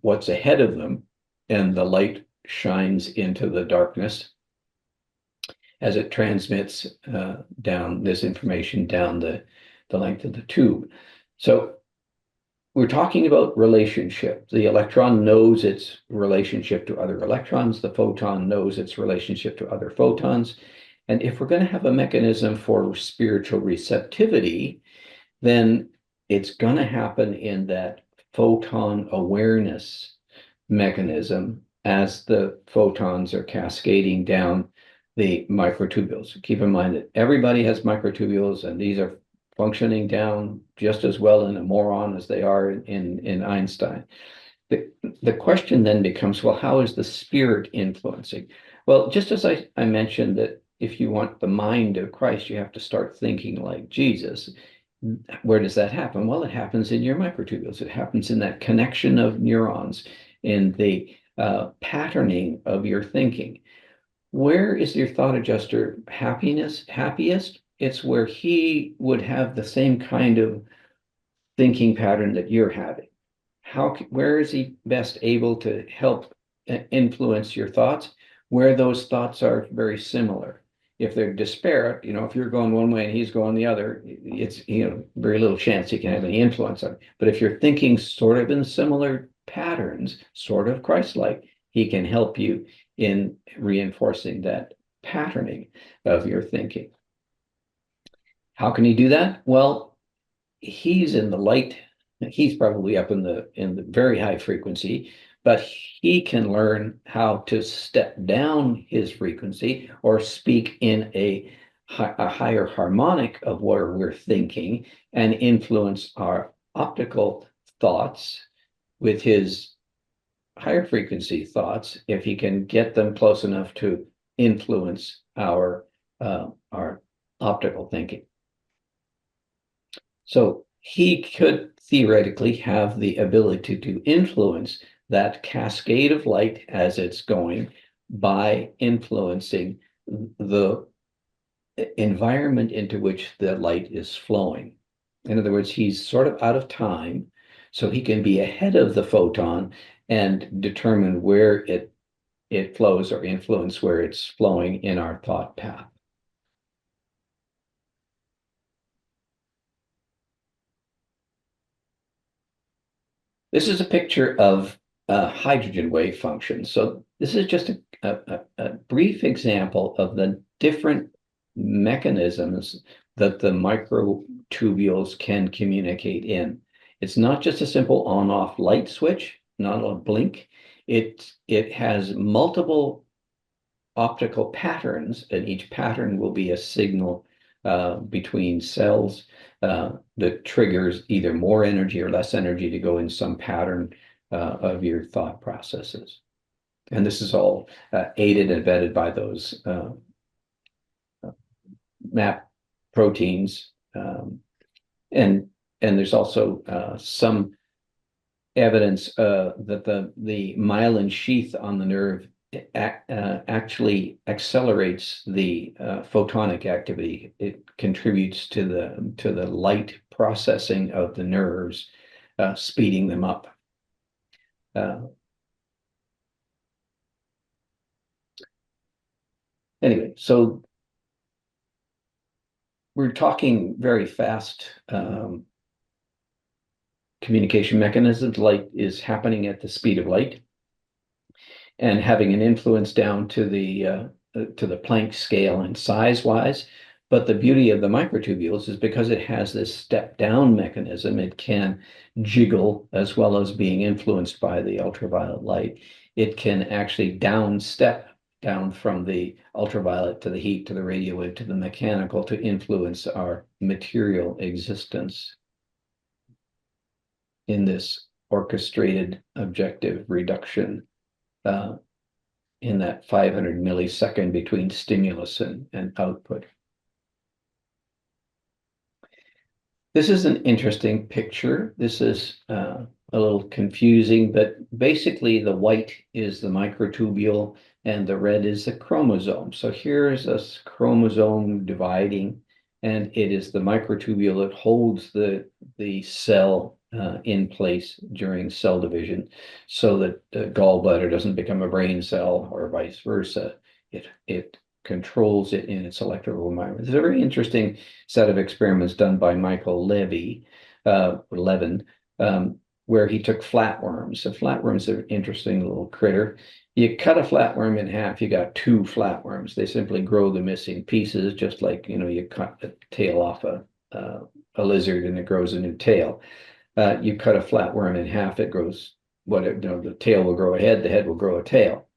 what's ahead of them, and the light shines into the darkness as it transmits down this information down the length of the tube. So we're talking about relationship. The electron knows its relationship to other electrons. The photon knows its relationship to other photons. And if we're going to have a mechanism for spiritual receptivity, then it's going to happen in that photon awareness mechanism as the photons are cascading down the microtubules. Keep in mind that everybody has microtubules, and these are functioning down just as well in a moron as they are in Einstein. the question then becomes, well, how is the spirit influencing? Well, just as I mentioned that if you want the mind of Christ, you have to start thinking like Jesus. Where does that happen? Well, it happens in your microtubules. It happens in that connection of neurons, in the patterning of your thinking. Where is your thought adjuster happiest? It's where he would have the same kind of thinking pattern that you're having. Where is he best able to help influence your thoughts? Where those thoughts are very similar. If they're disparate, if you're going one way and he's going the other, it's, very little chance he can have any influence on it. But if you're thinking sort of in similar patterns, sort of Christ-like, he can help you in reinforcing that patterning of your thinking. How can he do that? Well, he's in the light. He's probably up in the very high frequency, but he can learn how to step down his frequency or speak in a higher harmonic of where we're thinking and influence our optical thoughts with his higher frequency thoughts if he can get them close enough to influence our optical thinking. So he could theoretically have the ability to influence that cascade of light as it's going by influencing the environment into which the light is flowing. In other words, he's sort of out of time, so he can be ahead of the photon and determine where it flows or influence where it's flowing in our thought path. This is a picture of a hydrogen wave function. So this is just a brief example of the different mechanisms that the microtubules can communicate in. It's not just a simple on-off light switch, not a blink. It has multiple optical patterns, and each pattern will be a signal between cells that triggers either more energy or less energy to go in some pattern of your thought processes. And this is all aided and vetted by those map proteins. And there's also some evidence that the myelin sheath on the nerve actually accelerates the photonic activity. It contributes to the light processing of the nerves, speeding them up. Anyway, so we're talking very fast communication mechanisms. Light is happening at the speed of light and having an influence down to the Planck scale and size-wise. But the beauty of the microtubules is because it has this step-down mechanism, it can jiggle as well as being influenced by the ultraviolet light. It can actually step down from the ultraviolet to the heat to the radio wave to the mechanical to influence our material existence in this orchestrated objective reduction in that 500 millisecond between stimulus and output. This is an interesting picture. This is a little confusing, but basically the white is the microtubule and the red is the chromosome. So here's a chromosome dividing, and it is the microtubule that holds the cell in place during cell division so that the gallbladder doesn't become a brain cell or vice versa. It controls it in its electrical environment. It's a very interesting set of experiments done by Michael Levin, where he took flatworms. So flatworms are an interesting little critter. You cut a flatworm in half, you got two flatworms. They simply grow the missing pieces, just like you cut the tail off a lizard and it grows a new tail. You cut a flatworm in half, it grows the tail will grow a head, the head will grow a tail.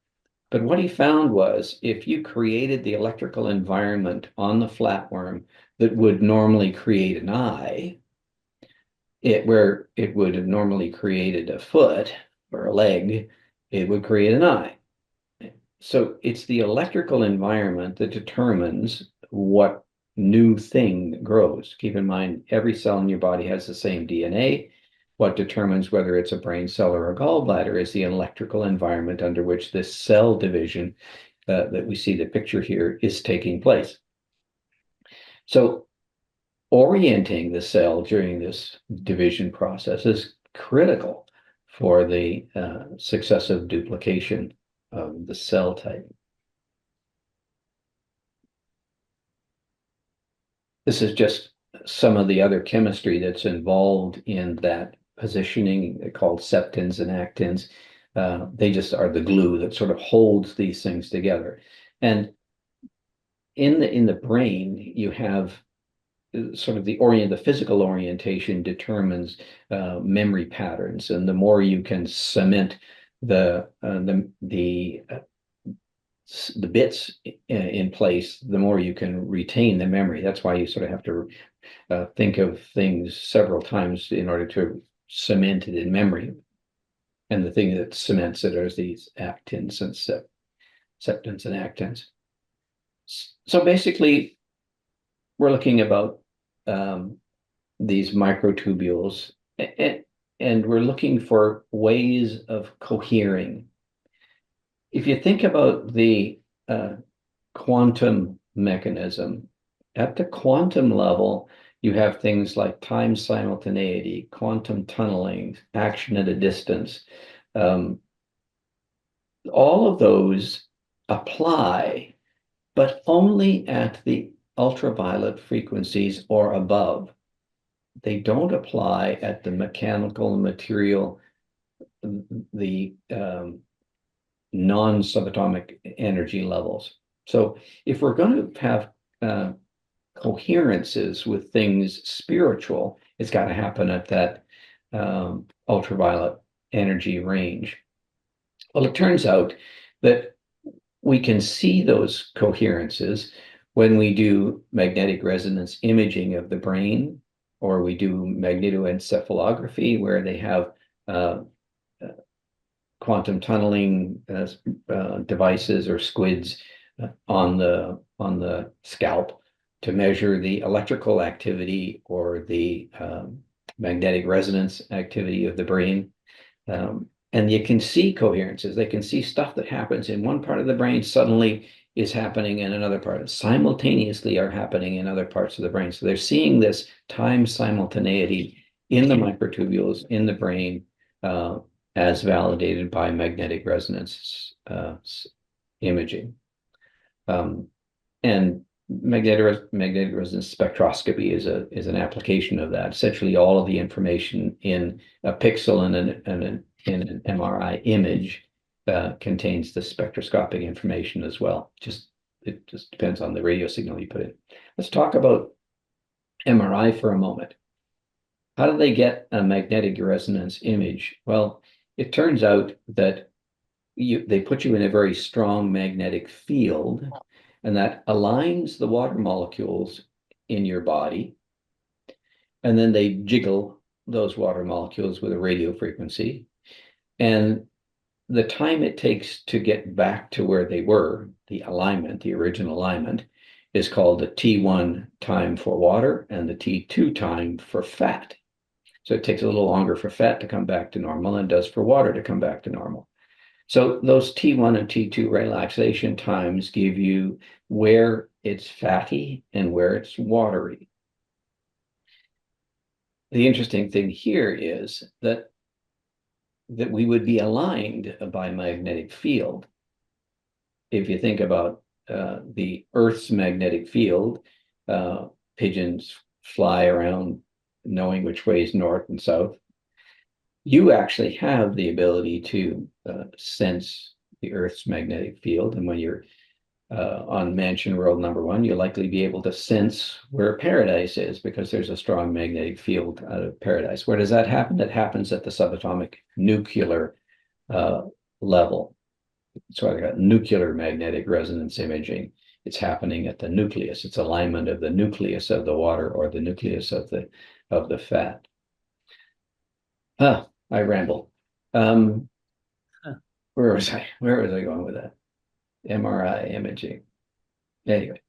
But what he found was if you created the electrical environment on the flatworm that would normally create an eye, where it would have normally created a foot, or a leg, it would create an eye. So it's the electrical environment that determines what new thing grows. Keep in mind, every cell in your body has the same DNA. What determines whether it's a brain cell or a gallbladder is the electrical environment under which this cell division that we see the picture here is taking place. So orienting the cell during this division process is critical for the successive duplication of the cell type. This is just some of the other chemistry that's involved in that positioning. They're called septins and actins. They just are the glue that sort of holds these things together. And in the brain, you have sort of the physical orientation determines memory patterns, and the more you can cement the bits in place, the more you can retain the memory. That's why you sort of have to think of things several times in order to cement it in memory. And the thing that cements it are these actins and septins and actins. So basically, we're looking about these microtubules, and we're looking for ways of cohering. If you think about the quantum mechanism, at the quantum level, you have things like time simultaneity, quantum tunneling, action at a distance. All of those apply, but only at the ultraviolet frequencies or above. They don't apply at the mechanical and material, the non-subatomic energy levels. So if we're going to have coherences with things spiritual, it's got to happen at that ultraviolet energy range. Well, it turns out that we can see those coherences when we do magnetic resonance imaging of the brain, or we do magnetoencephalography, where they have quantum tunneling devices or squids on the scalp to measure the electrical activity or the magnetic resonance activity of the brain. And you can see coherences. They can see stuff that happens in one part of the brain suddenly is happening in another part, simultaneously are happening in other parts of the brain. So they're seeing this time simultaneity in the microtubules in the brain as validated by magnetic resonance imaging. And magnetic resonance spectroscopy is an application of that. Essentially, all of the information in a pixel and in an MRI image contains the spectroscopic information as well. It just depends on the radio signal you put in. Let's talk about MRI for a moment. How do they get a magnetic resonance image? Well, it turns out that they put you in a very strong magnetic field, and that aligns the water molecules in your body. And then they jiggle those water molecules with a radio frequency. And the time it takes to get back to where they were, the alignment, the original alignment, is called the T1 time for water and the T2 time for fat. So it takes a little longer for fat to come back to normal than it does for water to come back to normal. So those T1 and T2 relaxation times give you where it's fatty and where it's watery. The interesting thing here is that we would be aligned by magnetic field. If you think about the Earth's magnetic field, pigeons fly around knowing which way is north and south. You actually have the ability to sense the Earth's magnetic field. And when you're on Mansion World #1, you'll likely be able to sense where paradise is, because there's a strong magnetic field out of paradise. Where does that happen? It happens at the subatomic nuclear level. So I got nuclear magnetic resonance imaging. It's happening at the nucleus. It's alignment of the nucleus of the water or the nucleus of the fat. I ramble. Where was I? Where was I going with that? MRI imaging. Anyway.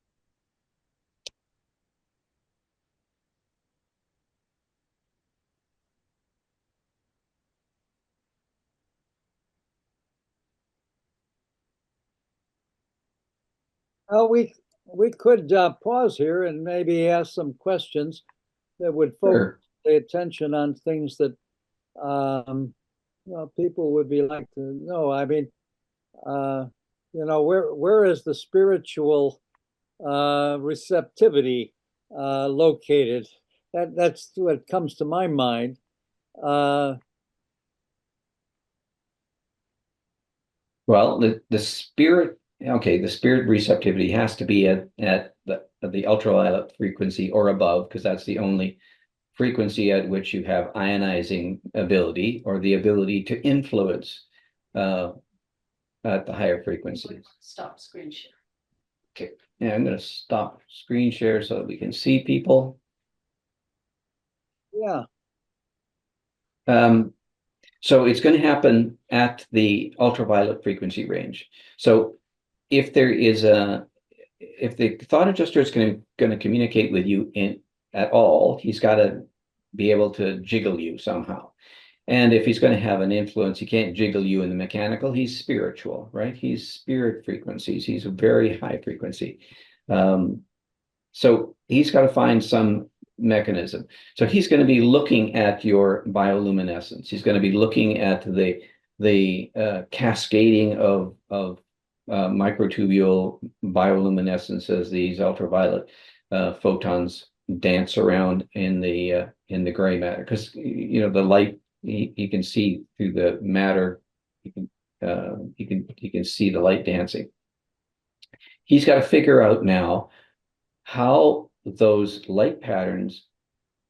Well, we could pause here and maybe ask some questions that would focus Sure. the attention on things that well, people would be like to know. I mean, uh, where is the spiritual receptivity located? That's what comes to my mind. Uh, Well, the spirit, okay, the spirit receptivity has to be at the ultraviolet frequency or above, because that's the only frequency at which you have ionizing ability or the ability to influence uh, at the higher frequencies. Stop screen share. Okay, and I'm going to stop screen share so that we can see people. yeah, So it's going to happen at the ultraviolet frequency range. So if there is if the thought adjuster is going to communicate with you at all, he's got to be able to jiggle you somehow. And if he's going to have an influence, he can't jiggle you in the mechanical. He's spiritual, right? He's spirit frequencies. He's a very high frequency. So he's got to find some mechanism. So he's going to be looking at your bioluminescence. He's going to be looking at the cascading of microtubule bioluminescence as these ultraviolet photons dance around in the gray matter, because the light, he can see through the matter. He can see the light dancing. He's got to figure out now how those light patterns,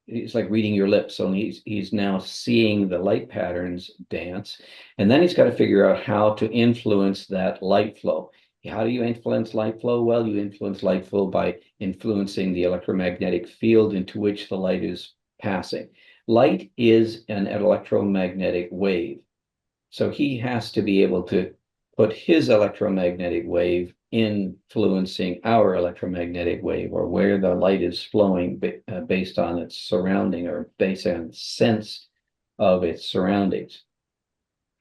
it's like reading your lips. So he's now seeing the light patterns dance, and then he's got to figure out how to influence that light flow. How do you influence light flow? Well, you influence light flow by influencing the electromagnetic field into which the light is passing. Light is an electromagnetic wave. So he has to be able to put his electromagnetic wave influencing our electromagnetic wave, or where the light is flowing based on its surrounding, or based on sense of its surroundings.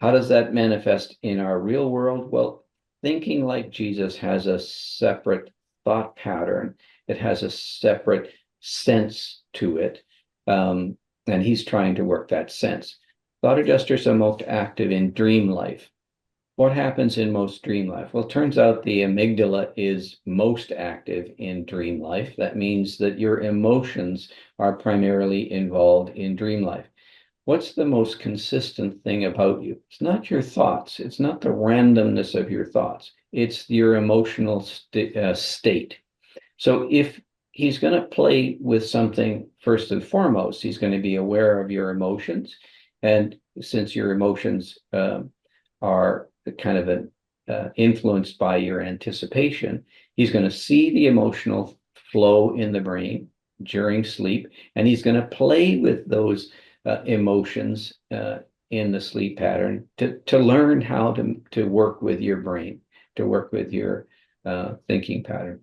How does that manifest in our real world? Well, thinking like Jesus has a separate thought pattern. It has a separate sense to it. And he's trying to work that sense. Thought adjusters are most active in dream life. What happens in most dream life? Well, it turns out the amygdala is most active in dream life. That means that your emotions are primarily involved in dream life. What's the most consistent thing about you? It's not your thoughts. It's not the randomness of your thoughts. It's your emotional state. So if he's going to play with something, first and foremost, he's going to be aware of your emotions. And since your emotions are kind of influenced by your anticipation, he's going to see the emotional flow in the brain during sleep, and he's going to play with those emotions in the sleep pattern to learn how to work with your brain, to work with your thinking pattern.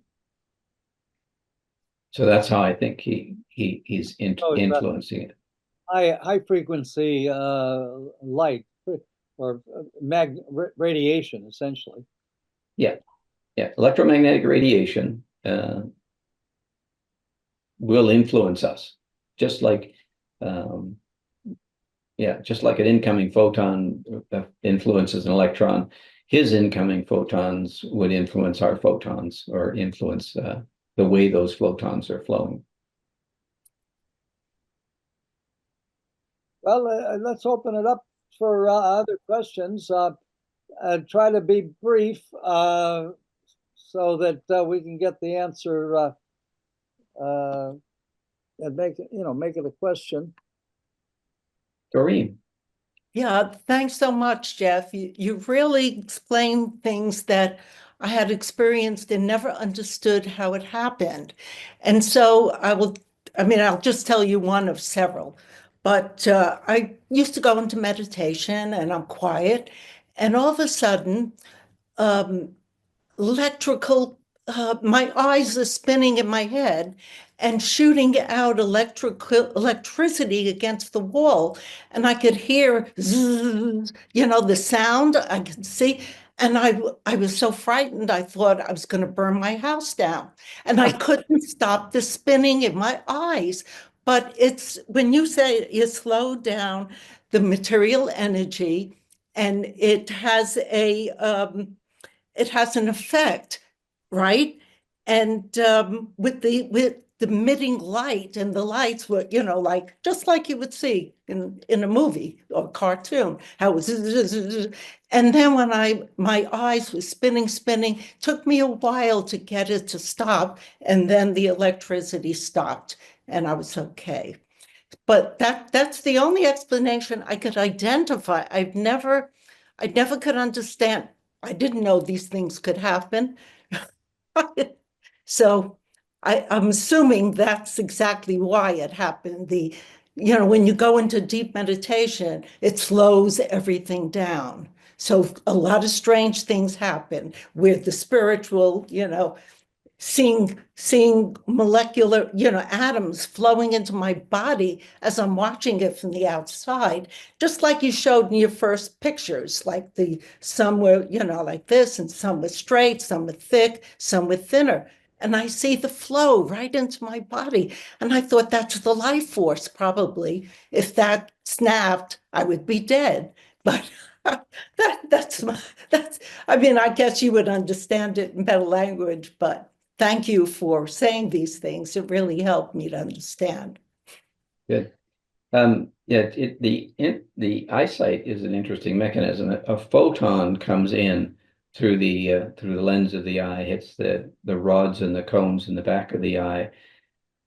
So that's how I think he's influencing it. high frequency light or radiation, essentially. Yeah, electromagnetic radiation will influence us, just like just like an incoming photon influences an electron. His incoming photons would influence our photons, or influence the way those photons are flowing. Well, let's open it up for other questions. Try to be brief so that we can get the answer and make it a question. Doreen. Yeah, thanks so much, Jeff. You really explained things that I had experienced and never understood how it happened. And so I'll just tell you one of several. But I used to go into meditation and I'm quiet. And all of a sudden, um, electrical, my eyes are spinning in my head and shooting out electricity against the wall. And I could hear, zzz, the sound I could see. And I was so frightened, I thought I was going to burn my house down. And I couldn't stop the spinning in my eyes. But it's when you say you slow down the material energy and it has an effect, right? And with the emitting light, and the lights were, like just like you would see in a movie or cartoon, how it was, and then when my eyes were spinning, took me a while to get it to stop, and then the electricity stopped, and I was okay. But that's the only explanation I could identify. I never could understand. I didn't know these things could happen. So I'm assuming that's exactly why it happened. When you go into deep meditation, it slows everything down. So a lot of strange things happen with the spiritual, seeing molecular, atoms flowing into my body as I'm watching it from the outside, just like you showed in your first pictures, like some were, like this, and some were straight, some were thick, some were thinner. And I see the flow right into my body. And I thought that's the life force, probably. If that snapped, I would be dead. But that's, I mean, I guess you would understand it in better language, but thank you for saying these things. It really helped me to understand. Good. Yeah, the eyesight is an interesting mechanism. A photon comes in through the lens of the eye, hits the rods and the cones in the back of the eye.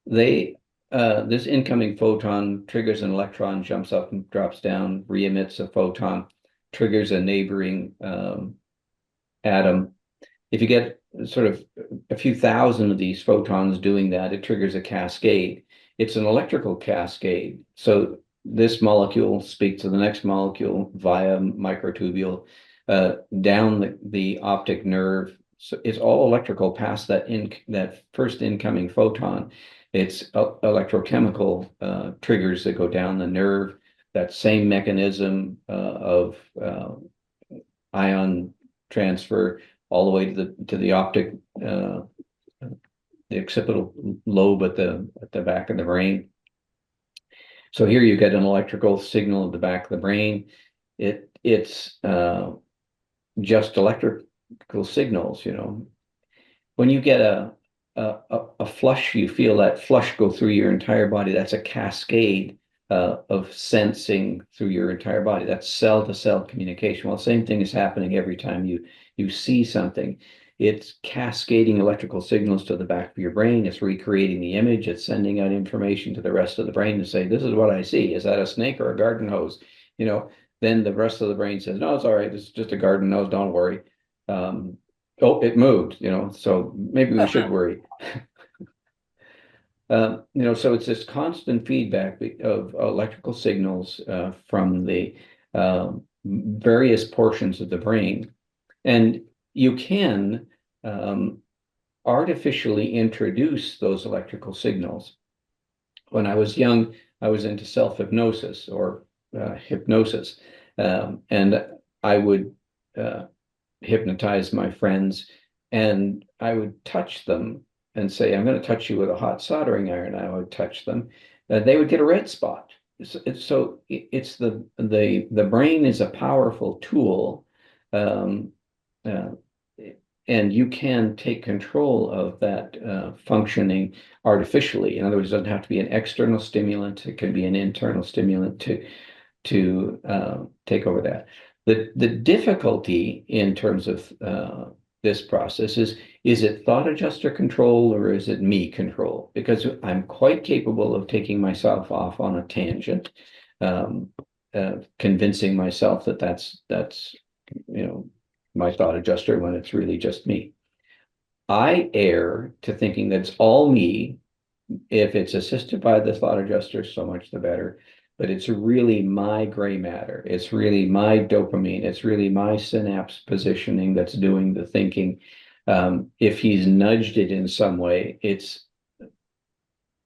This incoming photon triggers an electron, jumps up and drops down, re-emits a photon, triggers a neighboring atom. If you get sort of a few thousand of these photons doing that, it triggers a cascade. It's an electrical cascade. So this molecule speaks to the next molecule via microtubule down the optic nerve. So it's all electrical past that first incoming photon. It's electrochemical triggers that go down the nerve. That same mechanism of ion transfer all the way to the optic, the occipital lobe at the back of the brain. So here you get an electrical signal at the back of the brain. It's just electrical signals, When you get a flush, you feel that flush go through your entire body. That's a cascade of sensing through your entire body. That's cell-to-cell communication. Well, the same thing is happening every time you see something. It's cascading electrical signals to the back of your brain. It's recreating the image. It's sending out information to the rest of the brain to say, this is what I see. Is that a snake or a garden hose? Then the rest of the brain says, no, it's all right. It's just a garden hose. Don't worry. Oh, it moved, so maybe we should worry. So it's this constant feedback of electrical signals from the various portions of the brain. And you can artificially introduce those electrical signals. When I was young, I was into self-hypnosis or hypnosis, and I would hypnotize my friends, and I would touch them and say, I'm going to touch you with a hot soldering iron. I would touch them. They would get a red spot. So it's the brain is a powerful tool, and you can take control of that functioning artificially. In other words, it doesn't have to be an external stimulant. It can be an internal stimulant to take over that. The difficulty in terms of this process is it thought adjuster control or is it me control? Because I'm quite capable of taking myself off on a tangent, convincing myself that that's my thought adjuster when it's really just me. I err to thinking that it's all me. If it's assisted by the thought adjuster, so much the better. but it's really my gray matter. It's really my dopamine. It's really my synapse positioning that's doing the thinking. If he's nudged it in some way, it's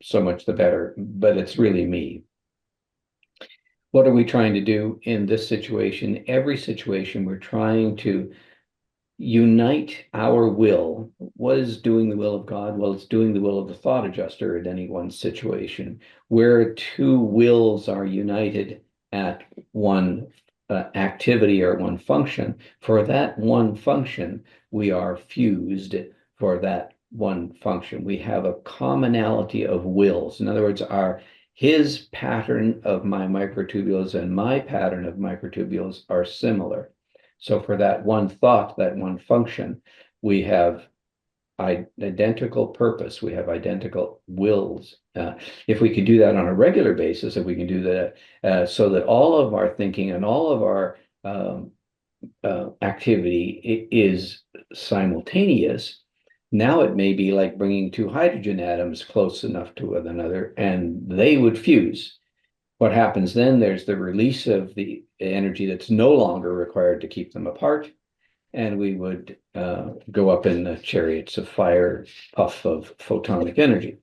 so much the better, but it's really me. What are we trying to do in this situation? Every situation, we're trying to unite our will. What is doing the will of God? Well, it's doing the will of the thought adjuster at any one situation. Where two wills are united at one activity or one function, for that one function, we are fused for that one function. We have a commonality of wills. In other words, his pattern of my microtubules and my pattern of microtubules are similar. So for that one thought, that one function, we have identical purpose. We have identical wills. If we could do that on a regular basis, if we can do that so that all of our thinking and all of our activity is simultaneous, now it may be like bringing two hydrogen atoms close enough to one another, and they would fuse. What happens then, there's the release of the energy that's no longer required to keep them apart, and we would go up in the chariots of fire, puff of photonic energy.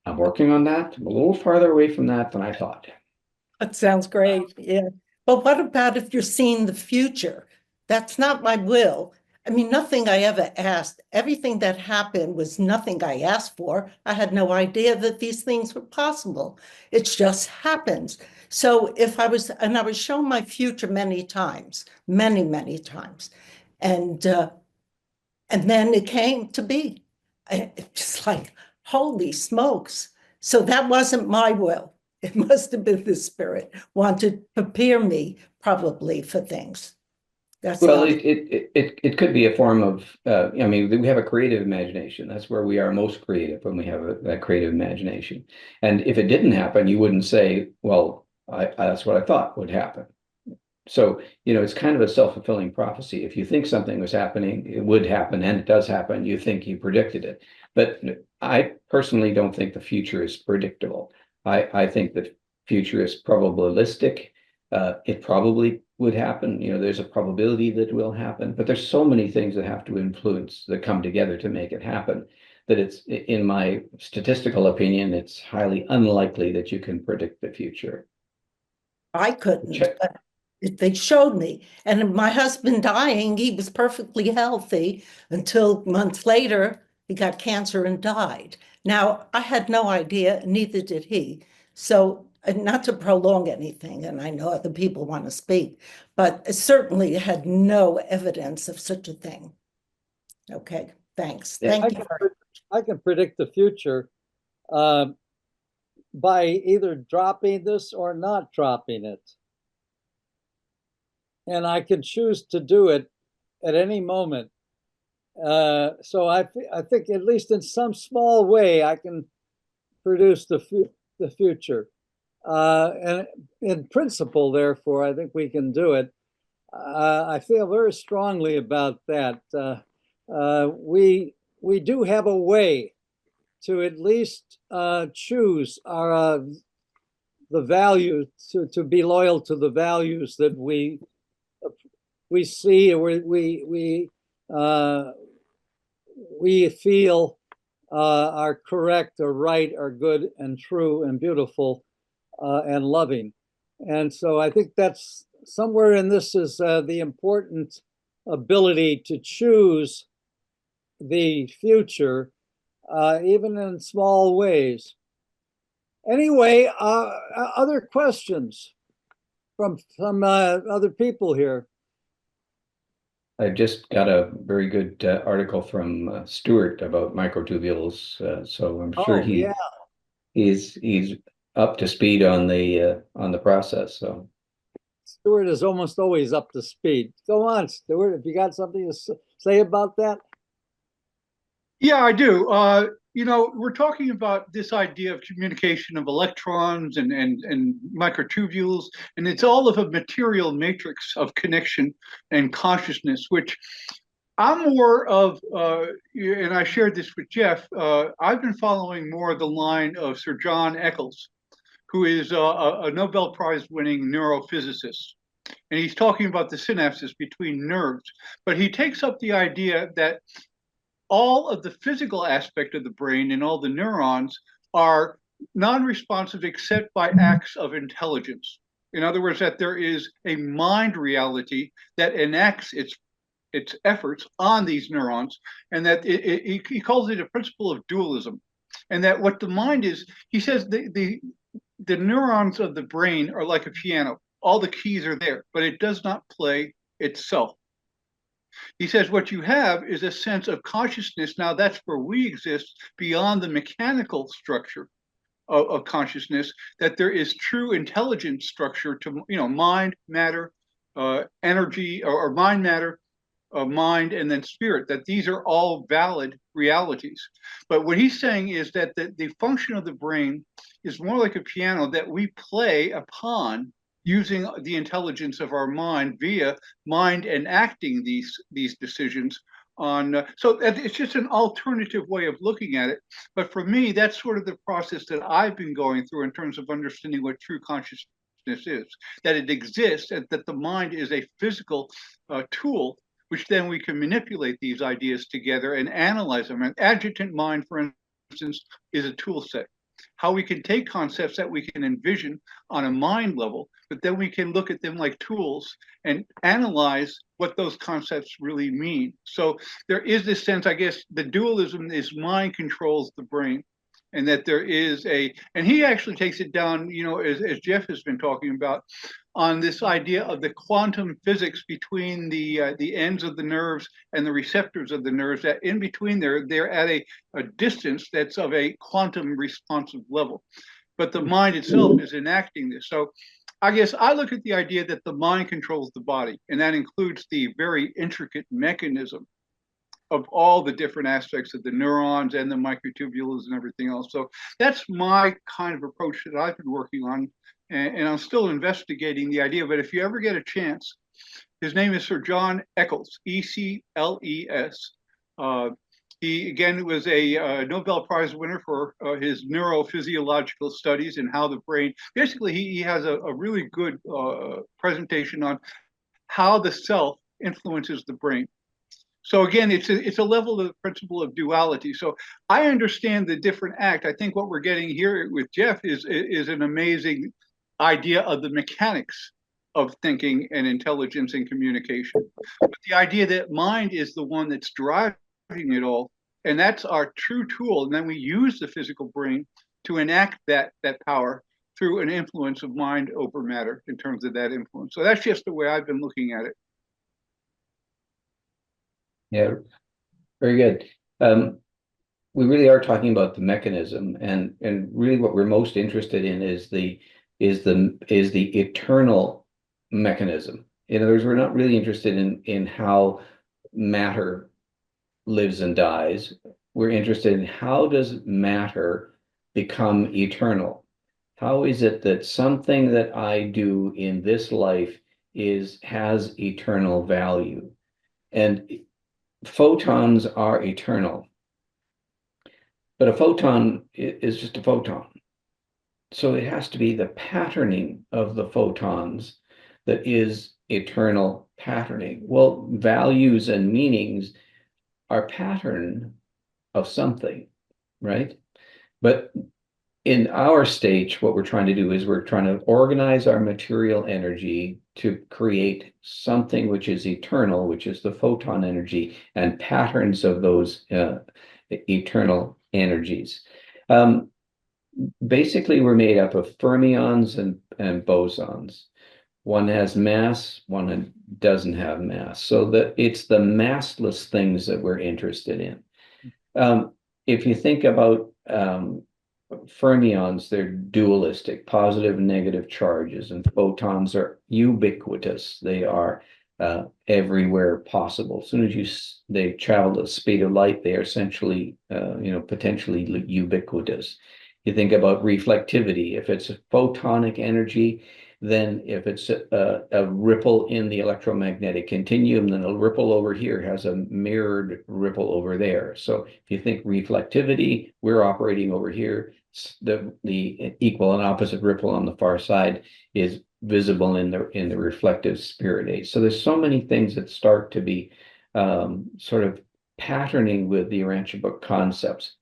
I'm working on that. I'm a little farther away from that than I thought. That sounds great. Yeah. But what about if you're seeing the future? That's not my will. I mean, nothing I ever asked. Everything that happened was nothing I asked for. I had no idea that these things were possible. It just happens. So if I was shown my future many times, many, many times. And then it came to be. It's just like, holy smokes. So that wasn't my will. It must have been the spirit wanted to prepare me probably for things. That's Well, not it could be a form of, I mean, we have a creative imagination. That's where we are most creative, when we have that creative imagination. And if it didn't happen, you wouldn't say, well, that's what I thought would happen. So, it's kind of a self-fulfilling prophecy. If you think something was happening, it would happen, and it does happen. You think you predicted it. But I personally don't think the future is predictable. I think the future is probabilistic. It probably would happen. There's a probability that it will happen, but there's so many things that have to influence, that come together to make it happen, that it's, in my statistical opinion, it's highly unlikely that you can predict the future. I couldn't, but they showed me. And my husband dying, he was perfectly healthy until months later, he got cancer and died. Now, I had no idea, neither did he. So, not to prolong anything, and I know other people want to speak, but I certainly had no evidence of such a thing. Okay, thanks. Yeah. Thank you. I can predict the future by either dropping this or not dropping it. And I can choose to do it at any moment. So I think, at least in some small way, I can produce the future. And in principle, therefore, I think we can do it. I feel very strongly about that. We do have a way to at least choose the value, to be loyal to the values that we see, or we feel are correct or right or good and true and beautiful and loving. And so I think that's somewhere in this is the important ability to choose the future, even in small ways. Anyway, other questions from other people here? I just got a very good article from Stuart about microtubules, so I'm sure yeah. he's up to speed on the process. So Stuart is almost always up to speed. Go on, Stuart, if you got something to say about that. Yeah, I do. We're talking about this idea of communication of electrons and microtubules, and it's all of a material matrix of connection and consciousness, which I'm more of, and I shared this with Jeff, I've been following more the line of Sir John Eccles, who is a Nobel Prize winning neurophysicist. And he's talking about the synapses between nerves. But he takes up the idea that all of the physical aspect of the brain and all the neurons are non-responsive except by acts of intelligence. In other words, that there is a mind reality that enacts its efforts on these neurons, and that he calls it a principle of dualism. And that what the mind is, he says the neurons of the brain are like a piano. All the keys are there, but it does not play itself. He says what you have is a sense of consciousness. Now that's where we exist beyond the mechanical structure of consciousness, that there is true intelligent structure to, mind, matter, energy, or mind, matter, mind, and then spirit, that these are all valid realities. But what he's saying is that the function of the brain is more like a piano that we play upon using the intelligence of our mind via mind enacting these decisions on. So it's just an alternative way of looking at it. But for me, that's sort of the process that I've been going through in terms of understanding what true consciousness is, that it exists and that the mind is a physical tool, which then we can manipulate these ideas together and analyze them. An adjutant mind, for instance, is a tool set. How we can take concepts that we can envision on a mind level, but then we can look at them like tools and analyze what those concepts really mean. So there is this sense, I guess, the dualism is mind controls the brain. And that there is and he actually takes it down, as Jeff has been talking about, on this idea of the quantum physics between the ends of the nerves and the receptors of the nerves, that in between they're at a distance that's of a quantum responsive level. But the mind itself is enacting this. So I guess I look at the idea that the mind controls the body, and that includes the very intricate mechanism of all the different aspects of the neurons and the microtubules and everything else. So that's my kind of approach that I've been working on, and I'm still investigating the idea. But if you ever get a chance, his name is Sir John Eccles, Ecles. He, again, was a Nobel Prize winner for his neurophysiological studies and how the brain, basically he has a really good presentation on how the self influences the brain. So again, it's a level of the principle of duality. So I understand the different act. I think what we're getting here with Jeff is an amazing idea of the mechanics of thinking and intelligence and communication. But the idea that mind is the one that's driving it all, and that's our true tool. And then we use the physical brain to enact that power through an influence of mind over matter in terms of that influence. So that's just the way I've been looking at it. Yeah, very good. We really are talking about the mechanism, and really what we're most interested in is the eternal mechanism. In other words, we're not really interested in how matter lives and dies. We're interested in how does matter become eternal? How is it that something that I do in this life has eternal value? And photons are eternal, but a photon is just a photon. So it has to be the patterning of the photons that is eternal patterning. Well, values and meanings are pattern of something, right? But in our stage, what we're trying to do is we're trying to organize our material energy to create something which is eternal, which is the photon energy and patterns of those eternal energies. Basically, we're made up of fermions and bosons. One has mass, one doesn't have mass. So it's the massless things that we're interested in. If you think about fermions, they're dualistic, positive and negative charges, and photons are ubiquitous. They are everywhere possible. As soon as they travel at the speed of light, they are essentially, potentially ubiquitous. You think about reflectivity. If it's a photonic energy, then if it's a ripple in the electromagnetic continuum, then a ripple over here has a mirrored ripple over there. So if you think reflectivity, we're operating over here. The equal and opposite ripple on the far side is visible in the reflective spirit age. So there's so many things that start to be sort of patterning with the Urantia book concepts.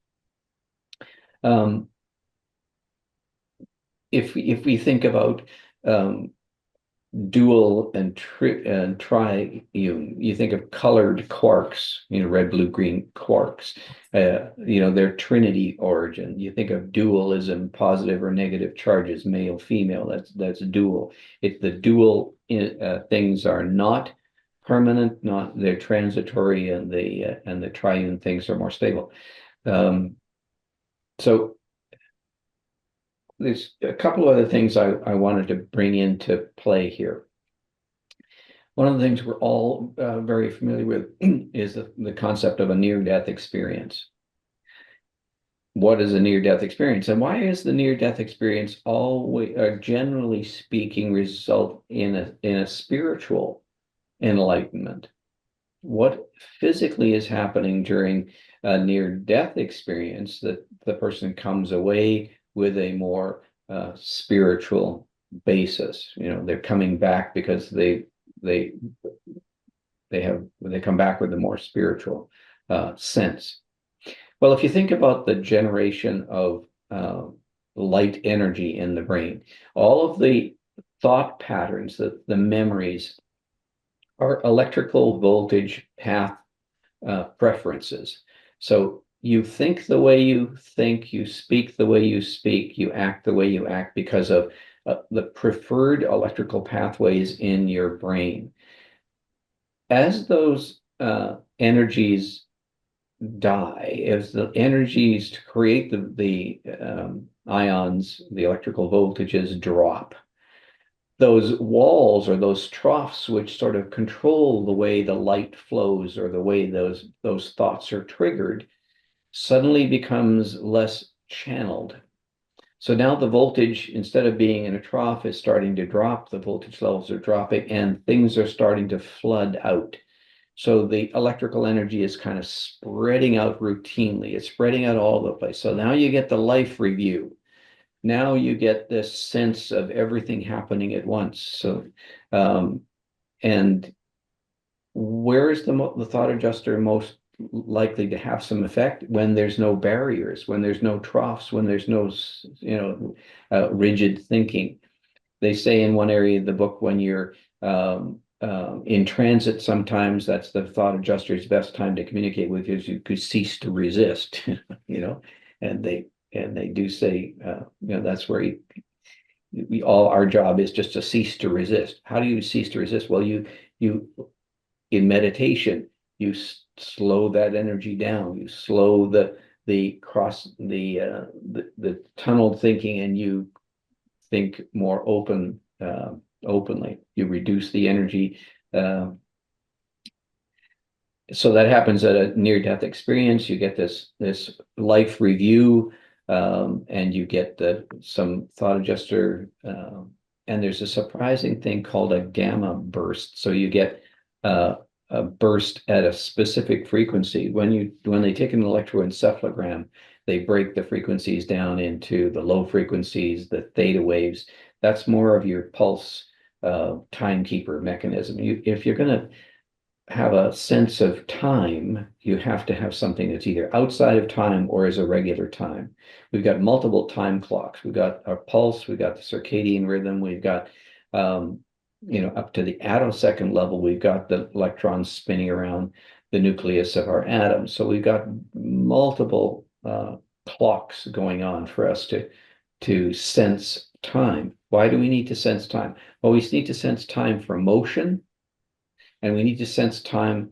If we think about dual and triune, you think of colored quarks, red, blue, green quarks, their trinity origin. You think of dualism, positive or negative charges, male, female, that's dual. If the dual things are not permanent, they're transitory, and the triune things are more stable. So there's a couple of other things I wanted to bring into play here. One of the things we're all very familiar with is the concept of a near-death experience. What is a near-death experience, and why is the near-death experience always, generally speaking, result in a spiritual enlightenment? What physically is happening during a near-death experience that the person comes away with a more spiritual basis? They're coming back because they come back with a more spiritual sense. Well, if you think about the generation of light energy in the brain, all of the thought patterns, the memories, are electrical voltage path preferences. So you think the way you think, you speak the way you speak, you act the way you act because of the preferred electrical pathways in your brain. As those energies die, as the energies to create the ions, the electrical voltages drop, those walls or those troughs which sort of control the way the light flows or the way those thoughts are triggered suddenly becomes less channeled. So now the voltage, instead of being in a trough, is starting to drop. The voltage levels are dropping and things are starting to flood out. So the electrical energy is kind of spreading out routinely. It's spreading out all over the place. So now you get the life review. Now you get this sense of everything happening at once. So, and where is the thought adjuster most likely to have some effect? When there's no barriers, when there's no troughs, when there's no, rigid thinking. They say in one area of the book, when you're in transit, sometimes that's the thought adjuster's best time to communicate with you, is you could cease to resist, and they do say, that's where our job is just to cease to resist. How do you cease to resist? Well, you in meditation, you slow that energy down. You slow the tunneled thinking, and you think more openly. You reduce the energy. So that happens at a near-death experience. You get this life review, and you get some thought adjuster, and there's a surprising thing called a gamma burst. So you get a burst at a specific frequency. When they take an electroencephalogram, they break the frequencies down into the low frequencies, the theta waves. That's more of your pulse timekeeper mechanism. If you're going to have a sense of time, you have to have something that's either outside of time or is a regular time. We've got multiple time clocks. We've got our pulse, we've got the circadian rhythm, we've got up to the attosecond level, we've got the electrons spinning around the nucleus of our atom. So we've got multiple clocks going on for us to sense time. Why do we need to sense time? Well, we need to sense time for motion, and we need to sense time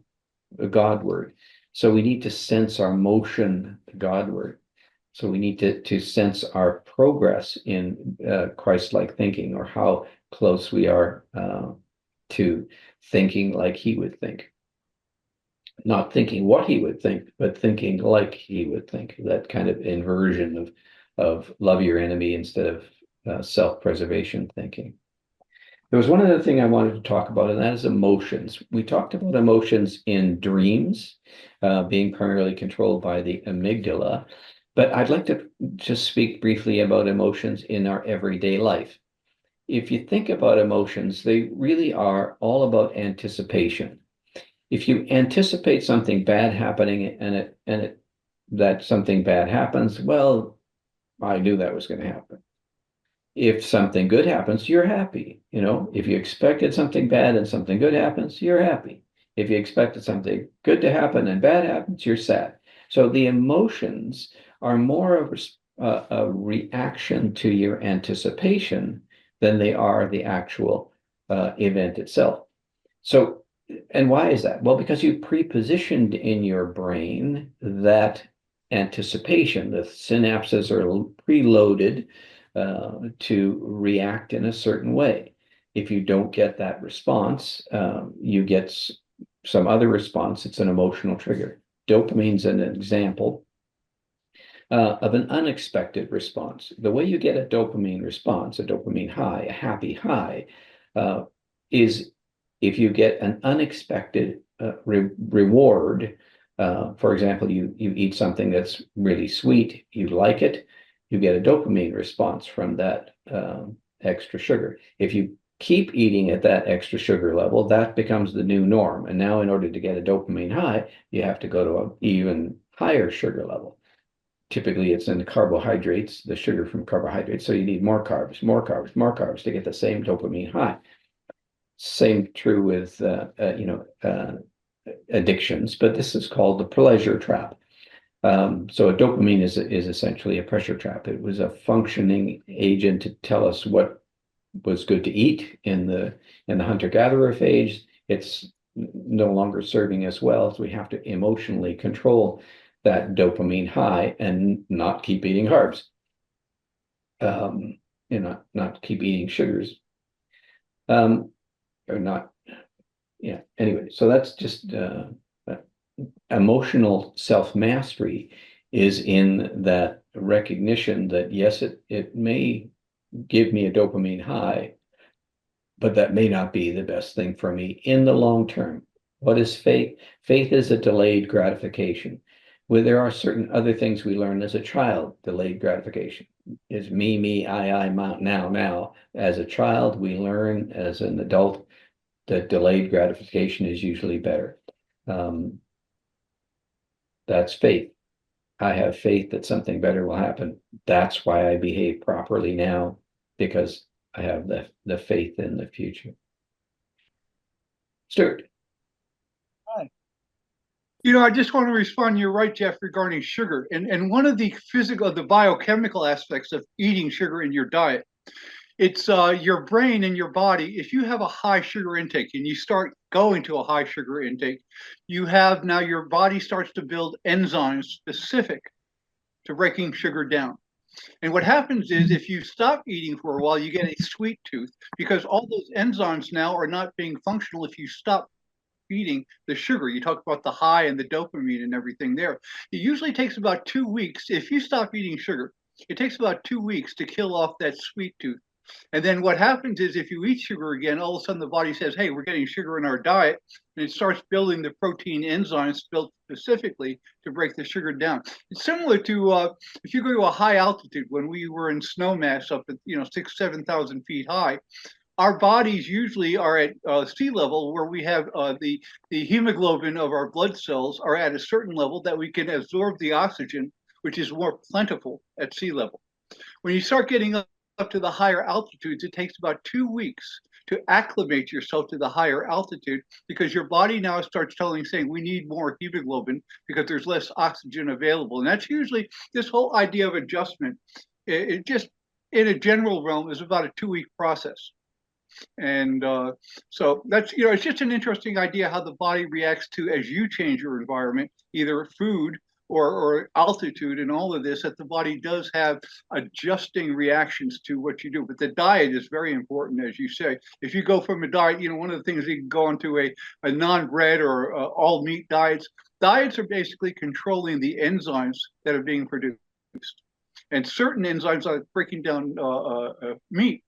Godward. So we need to sense our motion Godward. So we need to sense our progress in Christ-like thinking, or how close we are to thinking like he would think. Not thinking what he would think, but thinking like he would think. That kind of inversion of love your enemy instead of self-preservation thinking. There was one other thing I wanted to talk about, and that is emotions. We talked about emotions in dreams, being primarily controlled by the amygdala, but I'd like to just speak briefly about emotions in our everyday life. If you think about emotions, they really are all about anticipation. If you anticipate something bad happening and that something bad happens, well, I knew that was going to happen. If something good happens, you're happy. You know, if you expected something bad and something good happens, you're happy. If you expected something good to happen and bad happens, you're sad. So the emotions are more of a reaction to your anticipation than they are the actual event itself. So, and why is that? Well, because you pre-positioned in your brain that anticipation. The synapses are preloaded to react in a certain way. If you don't get that response, you get some other response. It's an emotional trigger. Dopamine's an example of an unexpected response. The way you get a dopamine response, a dopamine high, a happy high, is if you get an unexpected reward. For example, you eat something that's really sweet, you like it, you get a dopamine response from that extra sugar. If you keep eating at that extra sugar level, that becomes the new norm. And now in order to get a dopamine high, you have to go to an even higher sugar level. Typically, it's in the carbohydrates, the sugar from carbohydrates. So you need more carbs, more carbs, more carbs to get the same dopamine high. Same true with addictions, but this is called the pleasure trap. So a dopamine is essentially a pressure trap. It was a functioning agent to tell us what was good to eat in the hunter-gatherer phase. It's no longer serving us well, so we have to emotionally control that dopamine high and not keep eating carbs. Not keep eating sugars. Or not, yeah. Anyway, so that's just emotional self-mastery is in that recognition that yes, it may give me a dopamine high, but that may not be the best thing for me in the long term. What is faith? Faith is a delayed gratification. Where there are certain other things we learn as a child, delayed gratification is me, I, now. As a child, we learn as an adult that delayed gratification is usually better. That's faith. I have faith that something better will happen. That's why I behave properly now, because I have the faith in the future. Stuart. Hi. I just want to respond. You're right, Jeff, regarding sugar. And one of the biochemical aspects of eating sugar in your diet, it's your brain and your body. If you have a high sugar intake and you start going to a high sugar intake, now your body starts to build enzymes specific to breaking sugar down. And what happens is if you stop eating for a while, you get a sweet tooth because all those enzymes now are not being functional if you stop eating the sugar. You talk about the high and the dopamine and everything there. It usually takes about 2 weeks. If you stop eating sugar, it takes about 2 weeks to kill off that sweet tooth. And then what happens is if you eat sugar again, all of a sudden the body says, hey, we're getting sugar in our diet. And it starts building the protein enzymes built specifically to break the sugar down. It's similar to if you go to a high altitude, when we were in snowmass up at 6,000, 7,000 feet high, our bodies usually are at sea level where we have the hemoglobin of our blood cells are at a certain level that we can absorb the oxygen, which is more plentiful at sea level. When you start getting up to the higher altitudes, it takes about 2 weeks to acclimate yourself to the higher altitude because your body now starts saying we need more hemoglobin because there's less oxygen available. And that's usually this whole idea of adjustment. It just in a general realm is about a 2-week process. And so that's, it's just an interesting idea how the body reacts to as you change your environment, either food or altitude and all of this, that the body does have adjusting reactions to what you do. But the diet is very important, as you say. If you go from a diet, one of the things you can go into a non-bread or all meat diets. Diets are basically controlling the enzymes that are being produced. And certain enzymes like breaking down meat,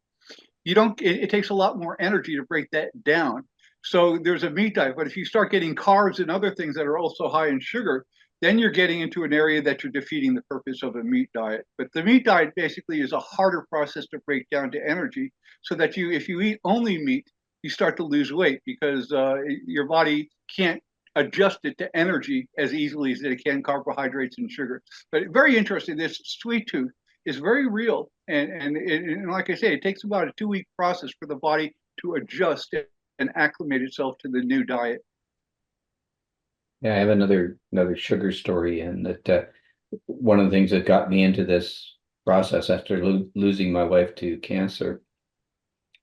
you don't, it takes a lot more energy to break that down. So there's a meat diet, but if you start getting carbs and other things that are also high in sugar, then you're getting into an area that you're defeating the purpose of a meat diet. But the meat diet basically is a harder process to break down to energy, so that if you eat only meat, you start to lose weight because your body can't adjust it to energy as easily as it can carbohydrates and sugar. But very interesting, this sweet tooth is very real. And like I say, it takes about a 2-week process for the body to adjust and acclimate itself to the new diet. Yeah, I have another sugar story, and that one of the things that got me into this process after losing my wife to cancer,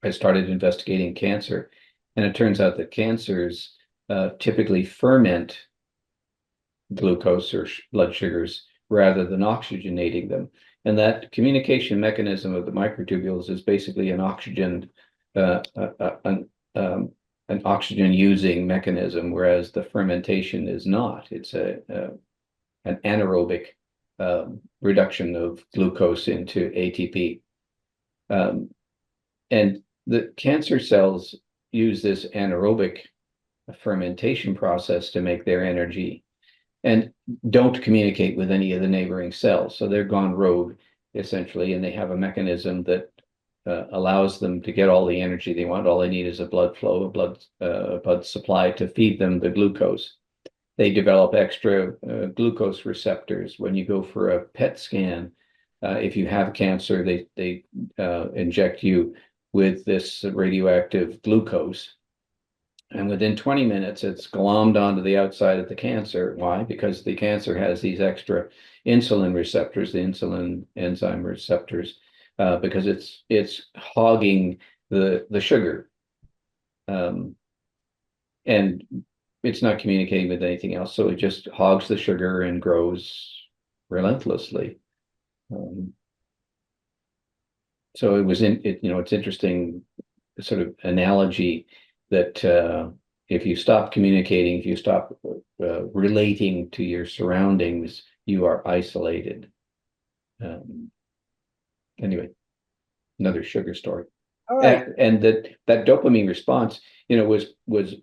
I started investigating cancer, and it turns out that cancers typically ferment glucose or blood sugars rather than oxygenating them. And that communication mechanism of the microtubules is basically an oxygen an oxygen using mechanism, whereas the fermentation is not. It's an anaerobic reduction of glucose into ATP. And the cancer cells use this anaerobic fermentation process to make their energy and don't communicate with any of the neighboring cells. So they're gone rogue, essentially, and they have a mechanism that allows them to get all the energy they want. All they need is a blood flow, a blood supply to feed them the glucose. They develop extra glucose receptors. When you go for a PET scan, if you have cancer, they inject you with this radioactive glucose. And within 20 minutes, it's glommed onto the outside of the cancer. Why? Because the cancer has these extra insulin receptors, the insulin enzyme receptors, because it's hogging the sugar. And it's not communicating with anything else. So it just hogs the sugar and grows relentlessly. So it was it's interesting sort of analogy that if you stop communicating, if you stop relating to your surroundings, you are isolated. Anyway, another sugar story. All right. And that dopamine response, was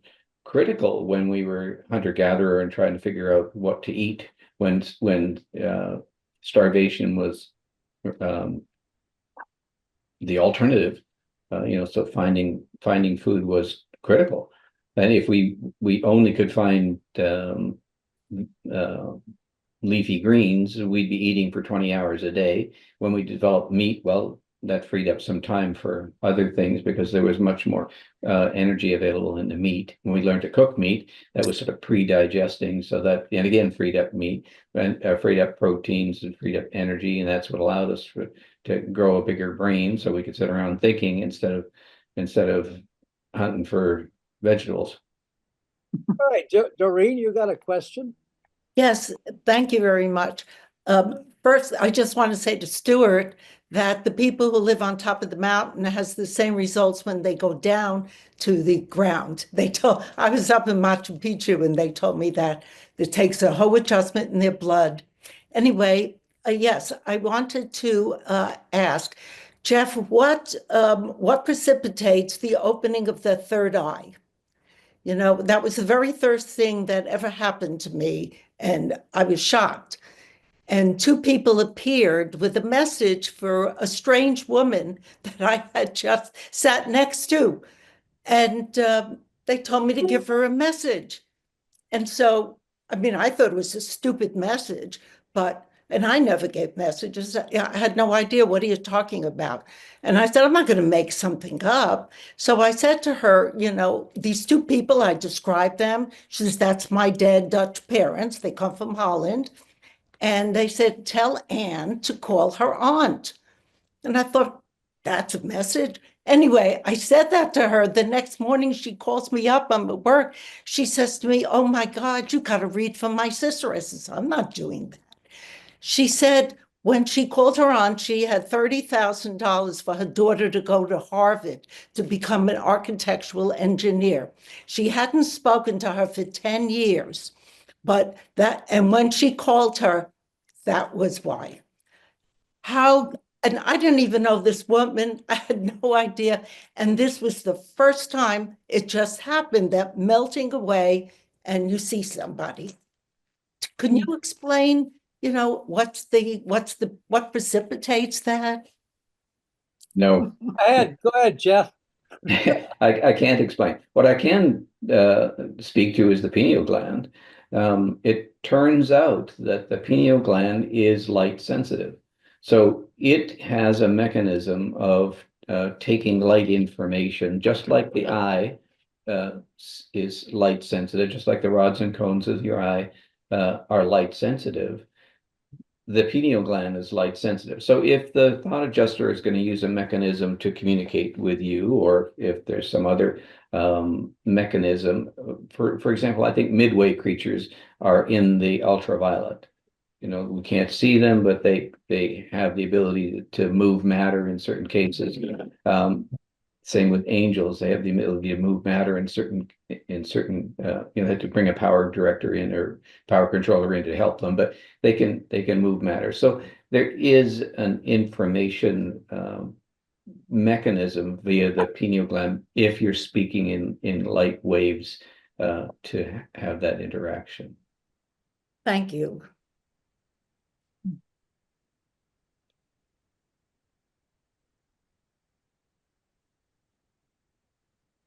critical when we were hunter-gatherer and trying to figure out what to eat when starvation was the alternative. So finding food was critical. And if we only could find leafy greens, we'd be eating for 20 hours a day. When we developed meat, well, that freed up some time for other things because there was much more energy available in the meat. When we learned to cook meat, that was sort of pre-digesting, so that, and again, freed up meat and freed up proteins and freed up energy, and that's what allowed us to grow a bigger brain, so we could sit around thinking instead of hunting for vegetables. All right, Doreen, you got a question? Yes, thank you very much. First, I just want to say to Stuart that the people who live on top of the mountain has the same results when they go down to the ground. I was up in Machu Picchu and they told me that it takes a whole adjustment in their blood. Anyway, yes, I wanted to ask, Jeff, what precipitates the opening of the third eye? That was the very first thing that ever happened to me, and I was shocked. And 2 people appeared with a message for a strange woman that I had just sat next to. And they told me to give her a message. And so, I thought it was a stupid message, and I never gave messages. I had no idea what he was talking about. And I said, I'm not going to make something up. So I said to her, these 2 people, I described them. She says, that's my dead Dutch parents. They come from Holland. And they said, tell Anne to call her aunt. And I thought, that's a message. Anyway, I said that to her. The next morning, she calls me up. I'm at work. She says to me, oh my God, you got to read from my sister. I says, I'm not doing that. She said when she called her aunt, she had $30,000 for her daughter to go to Harvard to become an architectural engineer. She hadn't spoken to her for 10 years. And when she called her, that was why. How And I didn't even know this woman. I had no idea. And this was the first time it just happened, that melting away and you see somebody. Can you explain, what precipitates that? No. Go ahead, Jeff. I can't explain. What I can speak to is the pineal gland. It turns out that the pineal gland is light sensitive. So it has a mechanism of taking light information, just like the eye is light sensitive, just like the rods and cones of your eye are light sensitive. The pineal gland is light sensitive. So if the thought adjuster is going to use a mechanism to communicate with you, or if there's some other mechanism, for example, I think midway creatures are in the ultraviolet. We can't see them, but they have the ability to move matter in certain cases. Same with angels; they have the ability to move matter in certain. They have to bring a power director in or power controller in to help them, but they can move matter. So there is an information mechanism via the pineal gland if you're speaking in light waves to have that interaction. Thank you.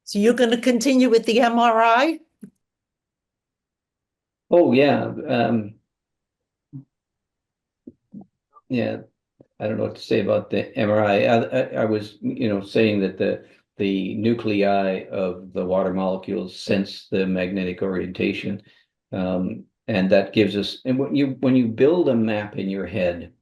So you're going to continue with the MRI? Oh yeah, yeah. I don't know what to say about the MRI. I was, saying that the nuclei of the water molecules sense the magnetic orientation, and that gives us. And when you build a map in your head,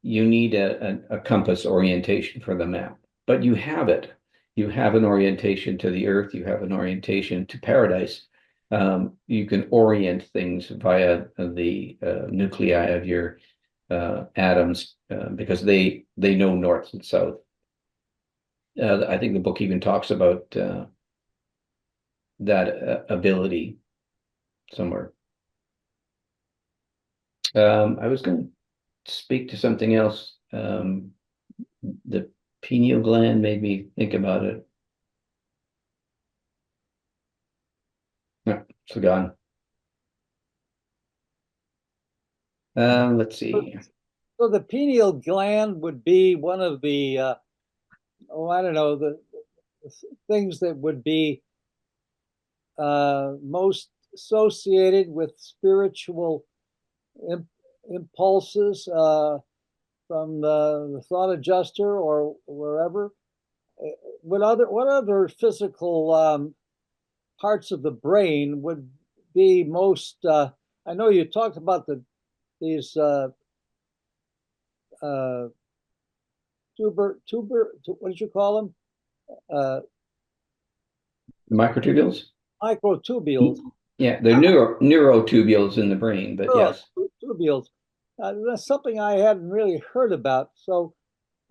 you need a compass orientation for the map, but you have it. You have an orientation to the earth. You have an orientation to paradise. You can orient things via the nuclei of your atoms because they know north and south. I think the book even talks about that ability somewhere. I was going to speak to something else. The pineal gland made me think about it. No, it's gone. Let's see. So the pineal gland would be one of the, I don't know, the things that would be most associated with spiritual impulses from the thought adjuster or wherever. What other physical parts of the brain would be most? I know you talked about these what did you call them? Microtubules? Microtubules. Yeah, they're neurotubules in the brain, but yes. Tubules. That's something I hadn't really heard about.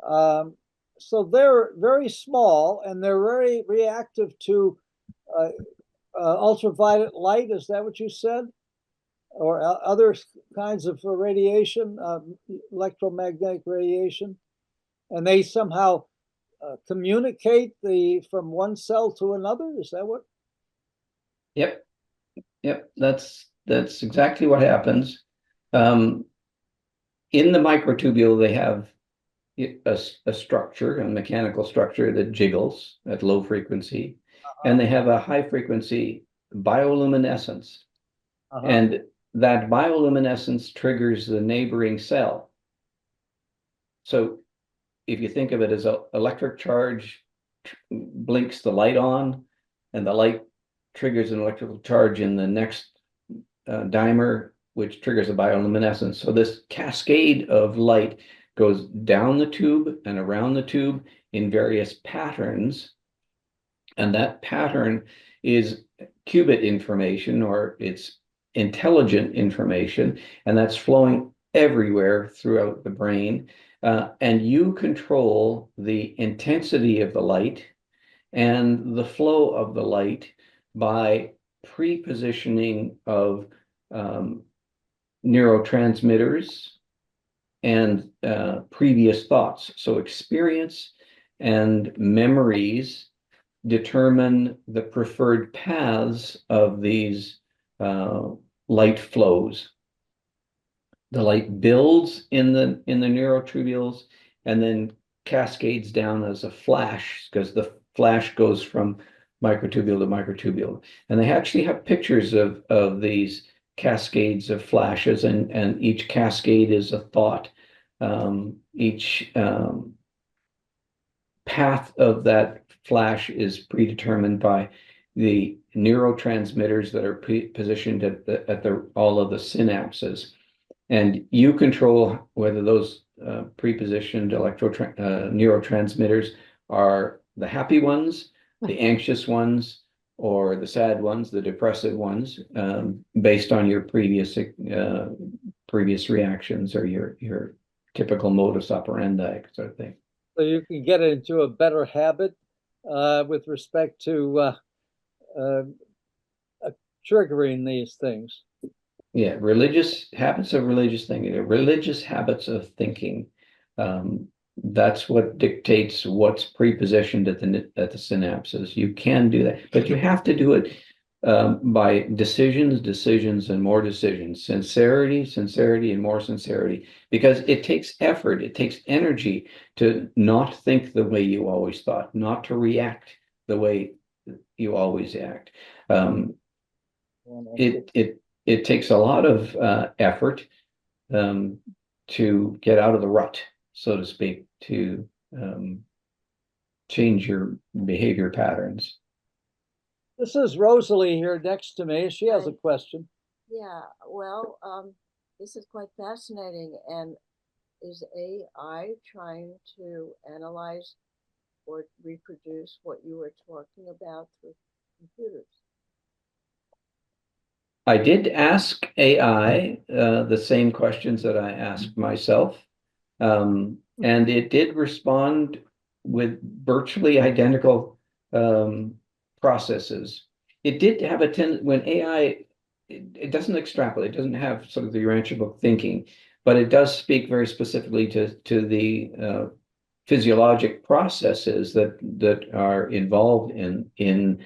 Um, so they're very small and they're very reactive to ultraviolet light. Is that what you said? Or other kinds of radiation, electromagnetic radiation, and they somehow communicate from one cell to another. Is that what? Yep. That's exactly what happens. In the microtubule, they have a structure, a mechanical structure that jiggles at low frequency, and they have a high frequency bioluminescence. And that bioluminescence triggers the neighboring cell. So if you think of it as an electric charge blinks the light on, and the light triggers an electrical charge in the next dimer, which triggers a bioluminescence. So this cascade of light goes down the tube and around the tube in various patterns. And that pattern is qubit information, or it's intelligent information, and that's flowing everywhere throughout the brain. And you control the intensity of the light and the flow of the light by pre-positioning of neurotransmitters and previous thoughts. So experience and memories determine the preferred paths of these light flows. The light builds in the neurotubules and then cascades down as a flash, because the flash goes from microtubule to microtubule. And they actually have pictures of these cascades of flashes, and each cascade is a thought. Each path of that flash is predetermined by the neurotransmitters that are positioned at all of the synapses. And you control whether those prepositioned neurotransmitters are the happy ones, the anxious ones, or the sad ones, the depressive ones, based on your previous reactions or your typical modus operandi sort of thing. So you can get into a better habit with respect to triggering these things. Yeah, religious habits of religious thinking, religious habits of thinking. That's what dictates what's prepositioned at the synapses. You can do that, but you have to do it by decisions, and more decisions, sincerity, and more sincerity, because it takes effort, it takes energy to not think the way you always thought, not to react the way you always act. It takes a lot of effort to get out of the rut, so to speak, to change your behavior patterns. This is Rosalie here next to me. She has a question. Yeah, well, this is quite fascinating. And is AI trying to analyze or reproduce what you were talking about through computers? I did ask AI the same questions that I asked myself, and it did respond with virtually identical processes. It did have when AI, it doesn't extrapolate, it doesn't have sort of the Urantia book thinking, but it does speak very specifically to the physiologic processes that are involved in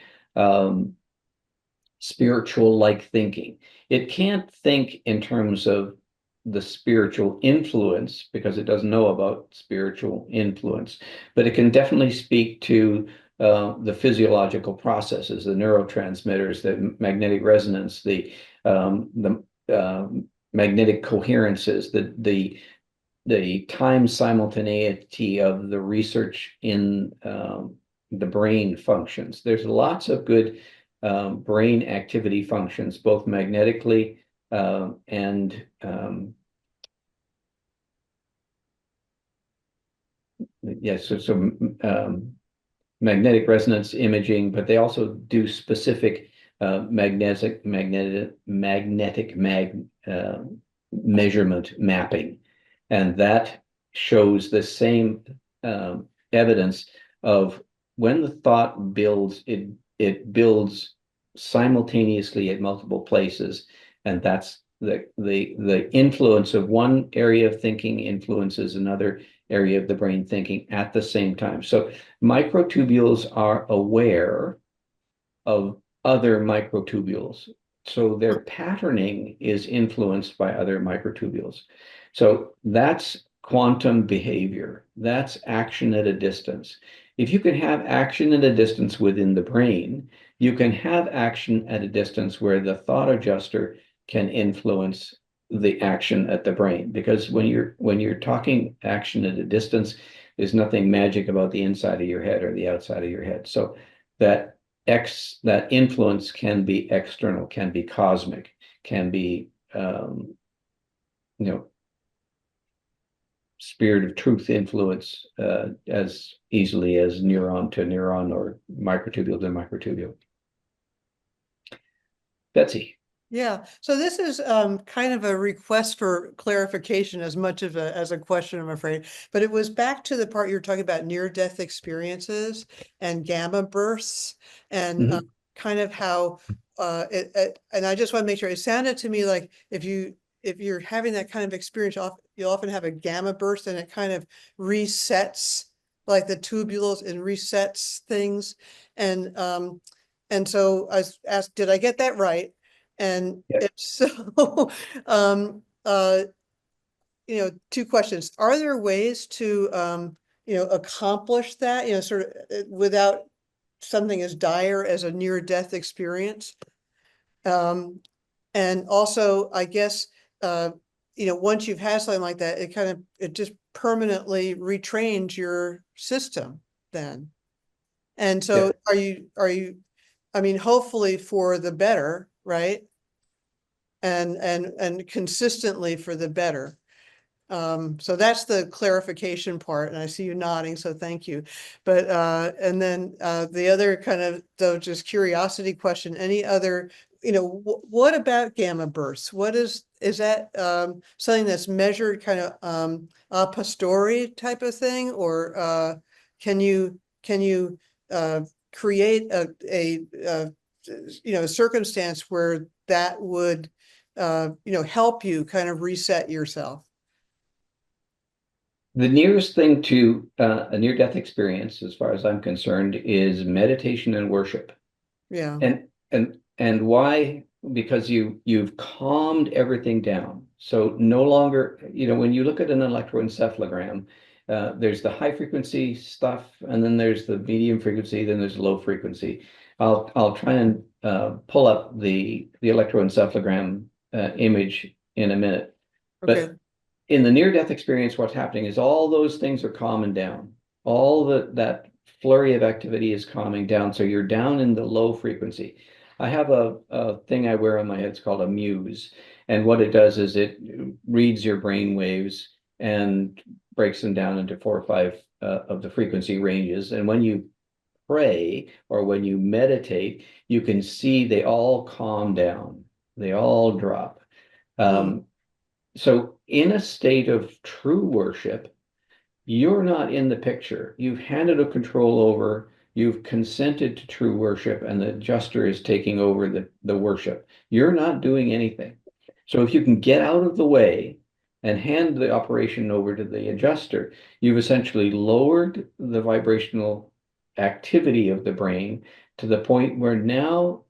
spiritual-like thinking. It can't think in terms of the spiritual influence because it doesn't know about spiritual influence, but it can definitely speak to the physiological processes, the neurotransmitters, the magnetic resonance, the magnetic coherences, the time simultaneity of the research in the brain functions. There's lots of good brain activity functions, both magnetically and yes, so magnetic resonance imaging, but they also do specific magnetic measurement mapping, and that shows the same evidence of when the thought builds, it builds simultaneously at multiple places, and that's the influence of one area of thinking influences another area of the brain thinking at the same time. So microtubules are aware of other microtubules. So their patterning is influenced by other microtubules. So that's quantum behavior. That's action at a distance. If you can have action at a distance within the brain, you can have action at a distance where the thought adjuster can influence the action at the brain. Because when you're talking action at a distance, there's nothing magic about the inside of your head or the outside of your head. So that influence can be external, can be cosmic, can be spirit of truth influence as easily as neuron to neuron or microtubule to microtubule. Betsy. Yeah, so this is kind of a request for clarification as much of as a question, I'm afraid. But it was back to the part you were talking about near-death experiences and gamma bursts and kind of how and I just want to make sure it sounded to me like if if you're having that kind of experience, you'll often have a gamma burst and it kind of resets like the tubules and resets things. And so I was asked, did I get that right? And Yeah. if so, two questions. Are there ways to, accomplish that, sort of without something as dire as a near-death experience? And also, I guess, once you've had something like that, it just permanently retrains your system then. And so I mean, hopefully for the better, right? And consistently for the better. So that's the clarification part, and I see you nodding, so thank you. But and then the other kind of though just curiosity question, any other, what about gamma bursts? What is that something that's measured kind of a posteriori type of thing, or can you create a circumstance where that would help you kind of reset yourself? The nearest thing to a near-death experience, as far as I'm concerned, is meditation and worship. Yeah. And why? Because you've calmed everything down. So no longer, when you look at an electroencephalogram, there's the high frequency stuff, and then there's the medium frequency, then there's low frequency. I'll try and pull up the electroencephalogram image in a minute. Okay. But in the near-death experience, what's happening is all those things are calming down. All that flurry of activity is calming down. So you're down in the low frequency. I have a thing I wear on my head. It's called a muse. And what it does is it reads your brain waves and breaks them down into 4 or 5 of the frequency ranges. And when you pray or when you meditate, you can see they all calm down. They all drop. So in a state of true worship, you're not in the picture. You've handed a control over, you've consented to true worship, and the adjuster is taking over the worship. You're not doing anything. So if you can get out of the way and hand the operation over to the adjuster, you've essentially lowered the vibrational activity of the brain to the point where now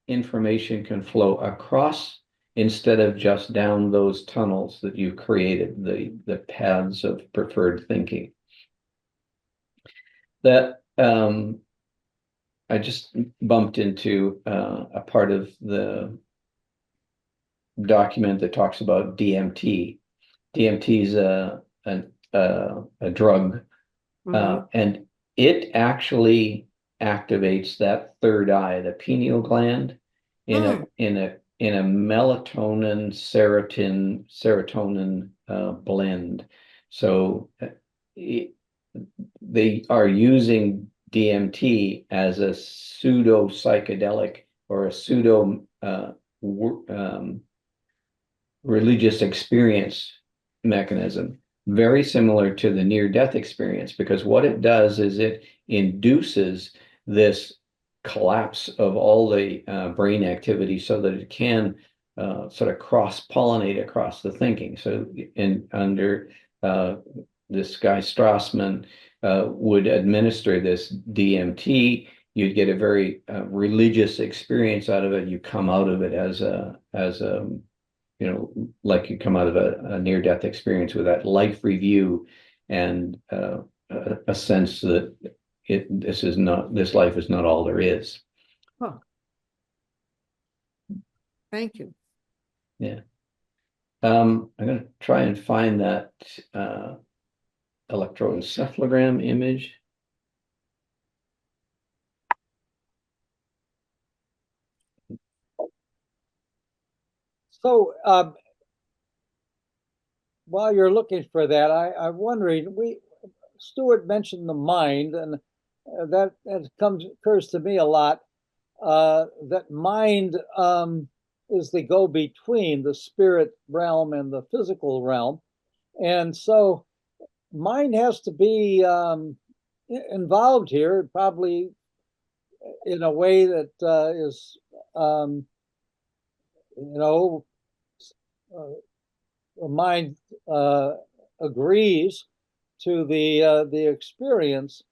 information can flow across instead of just down those tunnels that you created, the paths of preferred thinking. That I just bumped into a part of the document that talks about DMT. DMT is a drug, and it actually activates that third eye, the pineal gland, in a melatonin serotonin blend. So they are using DMT as a pseudo psychedelic or a pseudo religious experience mechanism, very similar to the near-death experience, because what it does is it induces this collapse of all the brain activity so that it can sort of cross-pollinate across the thinking. So under this guy Strassman would administer this DMT, you'd get a very religious experience out of it. You come out of it as a like you come out of a near-death experience with that life review and a sense that this life is not all there is. Huh. Thank you. Yeah. I'm going to try and find that electroencephalogram image. So while you're looking for that, I'm wondering, Stuart mentioned the mind, and that occurs to me a lot, that mind is the go-between the spirit realm and the physical realm. And so mind has to be involved here, probably in a way that is, you know, the mind agrees to the experience.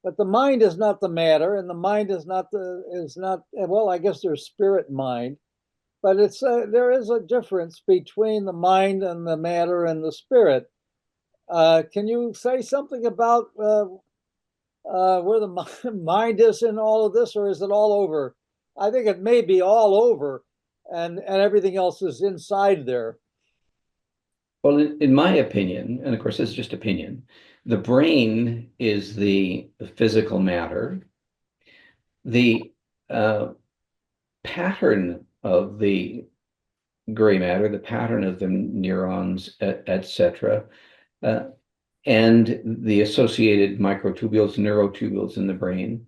But the mind is not the matter, and the mind is not well, I guess there's spirit mind, but it's there is a difference between the mind and the matter and the spirit. Can you say something about where the mind is in all of this, or is it all over? I think it may be all over, and everything else is inside there. Well, in my opinion, and of course, this is just opinion, the brain is the physical matter. The pattern of the gray matter, the pattern of the neurons, etc., and the associated microtubules, neurotubules in the brain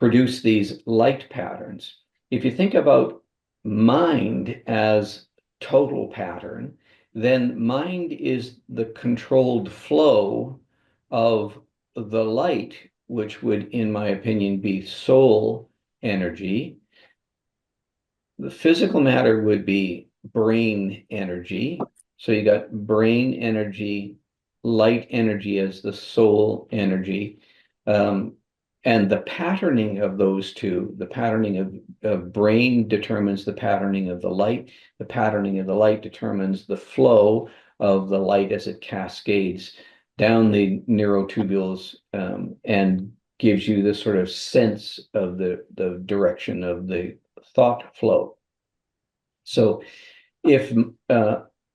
produce these light patterns. If you think about mind as total pattern, then mind is the controlled flow of the light, which would, in my opinion, be soul energy. The physical matter would be brain energy. So you got brain energy, light energy as the soul energy. And the patterning of those two, the patterning of brain determines the patterning of the light. The patterning of the light determines the flow of the light as it cascades down the neurotubules, and gives you this sort of sense of the direction of the thought flow. So if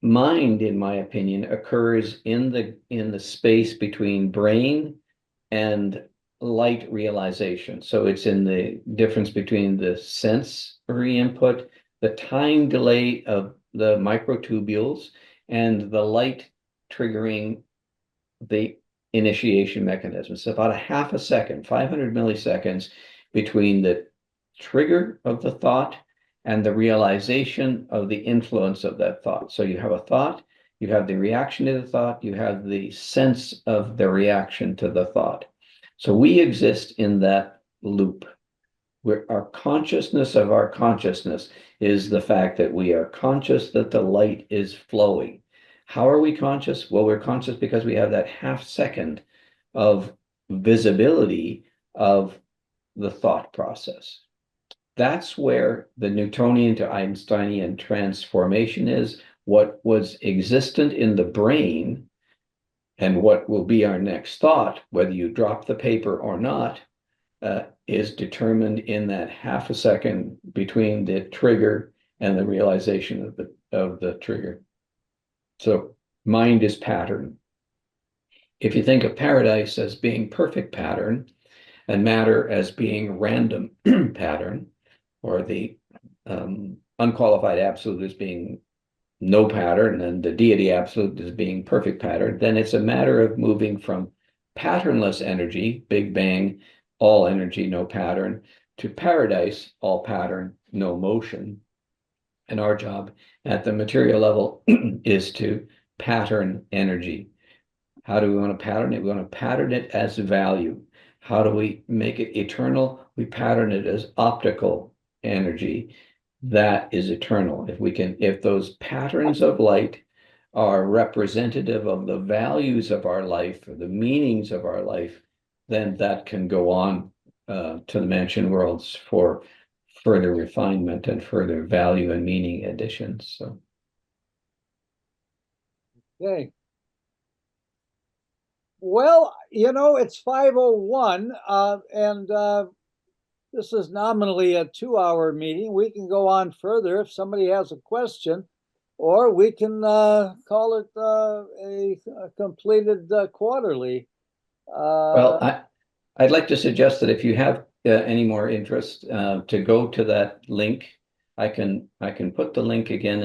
mind, in my opinion, occurs in the space between brain and light realization. So it's in the difference between the sensory input, the time delay of the microtubules, and the light triggering the initiation mechanism. It's about a half a second, 500 milliseconds between the trigger of the thought and the realization of the influence of that thought. So you have a thought, you have the reaction to the thought, you have the sense of the reaction to the thought. So we exist in that loop, where our consciousness of our consciousness is the fact that we are conscious that the light is flowing. How are we conscious? Well, we're conscious because we have that half second of visibility of the thought process. That's where the Newtonian to Einsteinian transformation is. What was existent in the brain and what will be our next thought, whether you drop the paper or not, is determined in that half a second between the trigger and the realization of the trigger. So mind is pattern. If you think of paradise as being perfect pattern and matter as being random pattern, or the unqualified absolute as being no pattern and the deity absolute as being perfect pattern, then it's a matter of moving from patternless energy, Big Bang, all energy, no pattern, to paradise, all pattern, no motion. And our job at the material level is to pattern energy. How do we want to pattern it? We want to pattern it as value. How do we make it eternal? We pattern it as optical energy. That is eternal. If those patterns of light are representative of the values of our life or the meanings of our life, then that can go on to the mansion worlds for further refinement and further value and meaning additions. So, Okay. Well, it's 5:01, and this is nominally a 2-hour meeting. We can go on further if somebody has a question, or we can call it a completed quarterly. well, I'd like to suggest that if you have any more interest, to go to that link. I can put the link again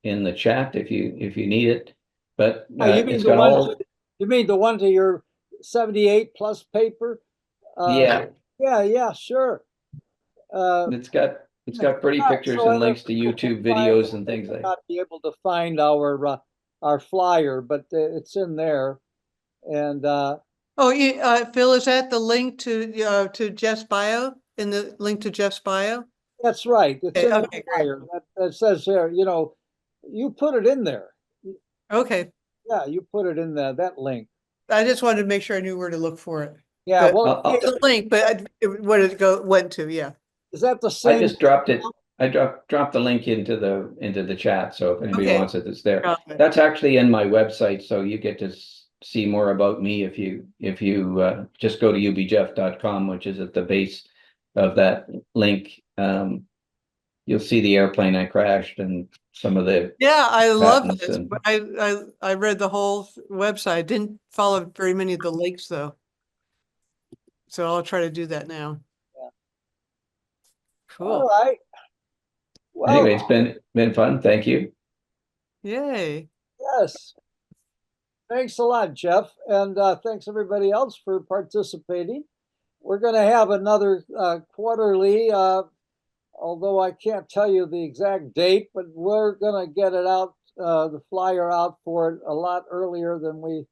in the chat if you need it. But Oh, it's got all. You mean the one to your 78 plus paper? Yeah, Yeah, sure. it's got pretty pictures So and other links to people can YouTube videos and things may like that. not be able to find our flyer, but it's in there. And Phil, is that the link to Jeff's bio? In the link to Jeff's bio? that's right. It's in the Okay, great. flyer. That says there, You put it in there. Okay, Yeah, you put it in that link. I just wanted to make sure I knew where to look for it. Yeah, But- well, The link, but where did it went to, yeah. is that the I same? just dropped it. I dropped the link into the chat. So if anybody Okay. wants it, it's there. Got it. That's actually in my website. So you get to see more about me if you just go to ubjeff.com, which is at the base of that link. You'll see the airplane I crashed and some of the Yeah, I love patents this. and- But I read the whole website. Didn't follow very many of the links though. So I'll try to do that now. Yeah. Cool. All right. Well, Anyway, it's been fun. Thank you. Yay. yes. Thanks a lot, Jeff. And thanks everybody else for participating. We're going to have another quarterly, although I can't tell you the exact date, but we're going to get it out, the flyer out for it a lot earlier than we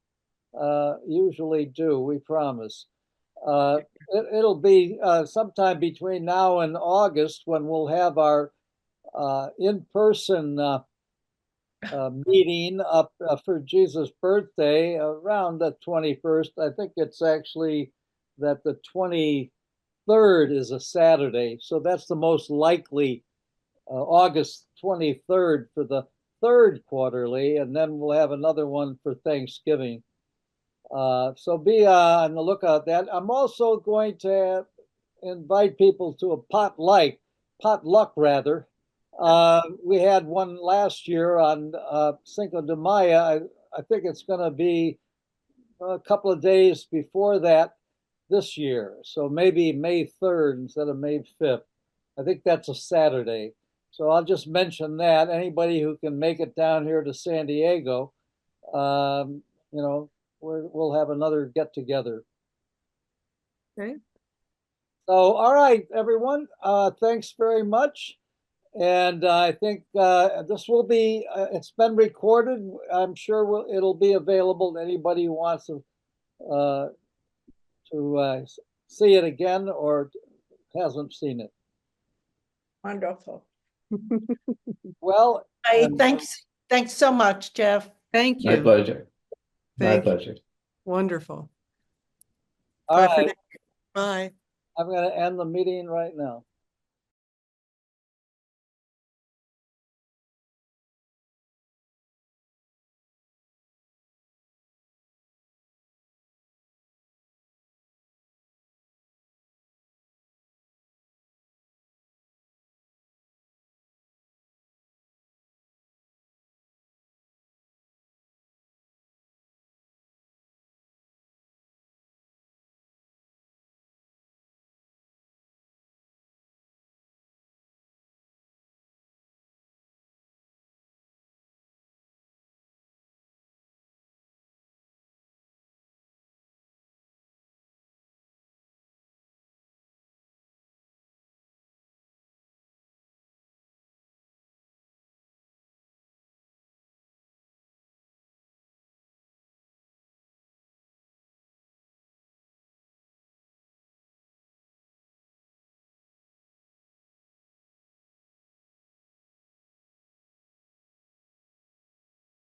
usually do, we promise. It'll be sometime between now and August when we'll have our in-person meeting up for Jesus' birthday around the 21st. I think it's actually that the 23rd is a Saturday. So that's the most likely August 23rd for the third quarterly. And then we'll have another one for Thanksgiving. So be on the lookout that. I'm also going to invite people to a potluck rather. We had one last year on Cinco de Mayo. I think it's going to be a couple of days before that this year. So maybe May 3rd instead of May 5th. I think that's a Saturday. So I'll just mention that. Anybody who can make it down here to San Diego, you know, we'll have another get together. Okay. So, all right, everyone. Thanks very much. And I think this will be, it's been recorded. I'm sure it'll be available to anybody who wants to see it again or hasn't seen it. Wonderful. Well, Hey, thanks so much, Jeff. Thank My you. pleasure. My Thank you. pleasure. Wonderful. all Bye for right, now. Bye. I'm going to end the meeting right now.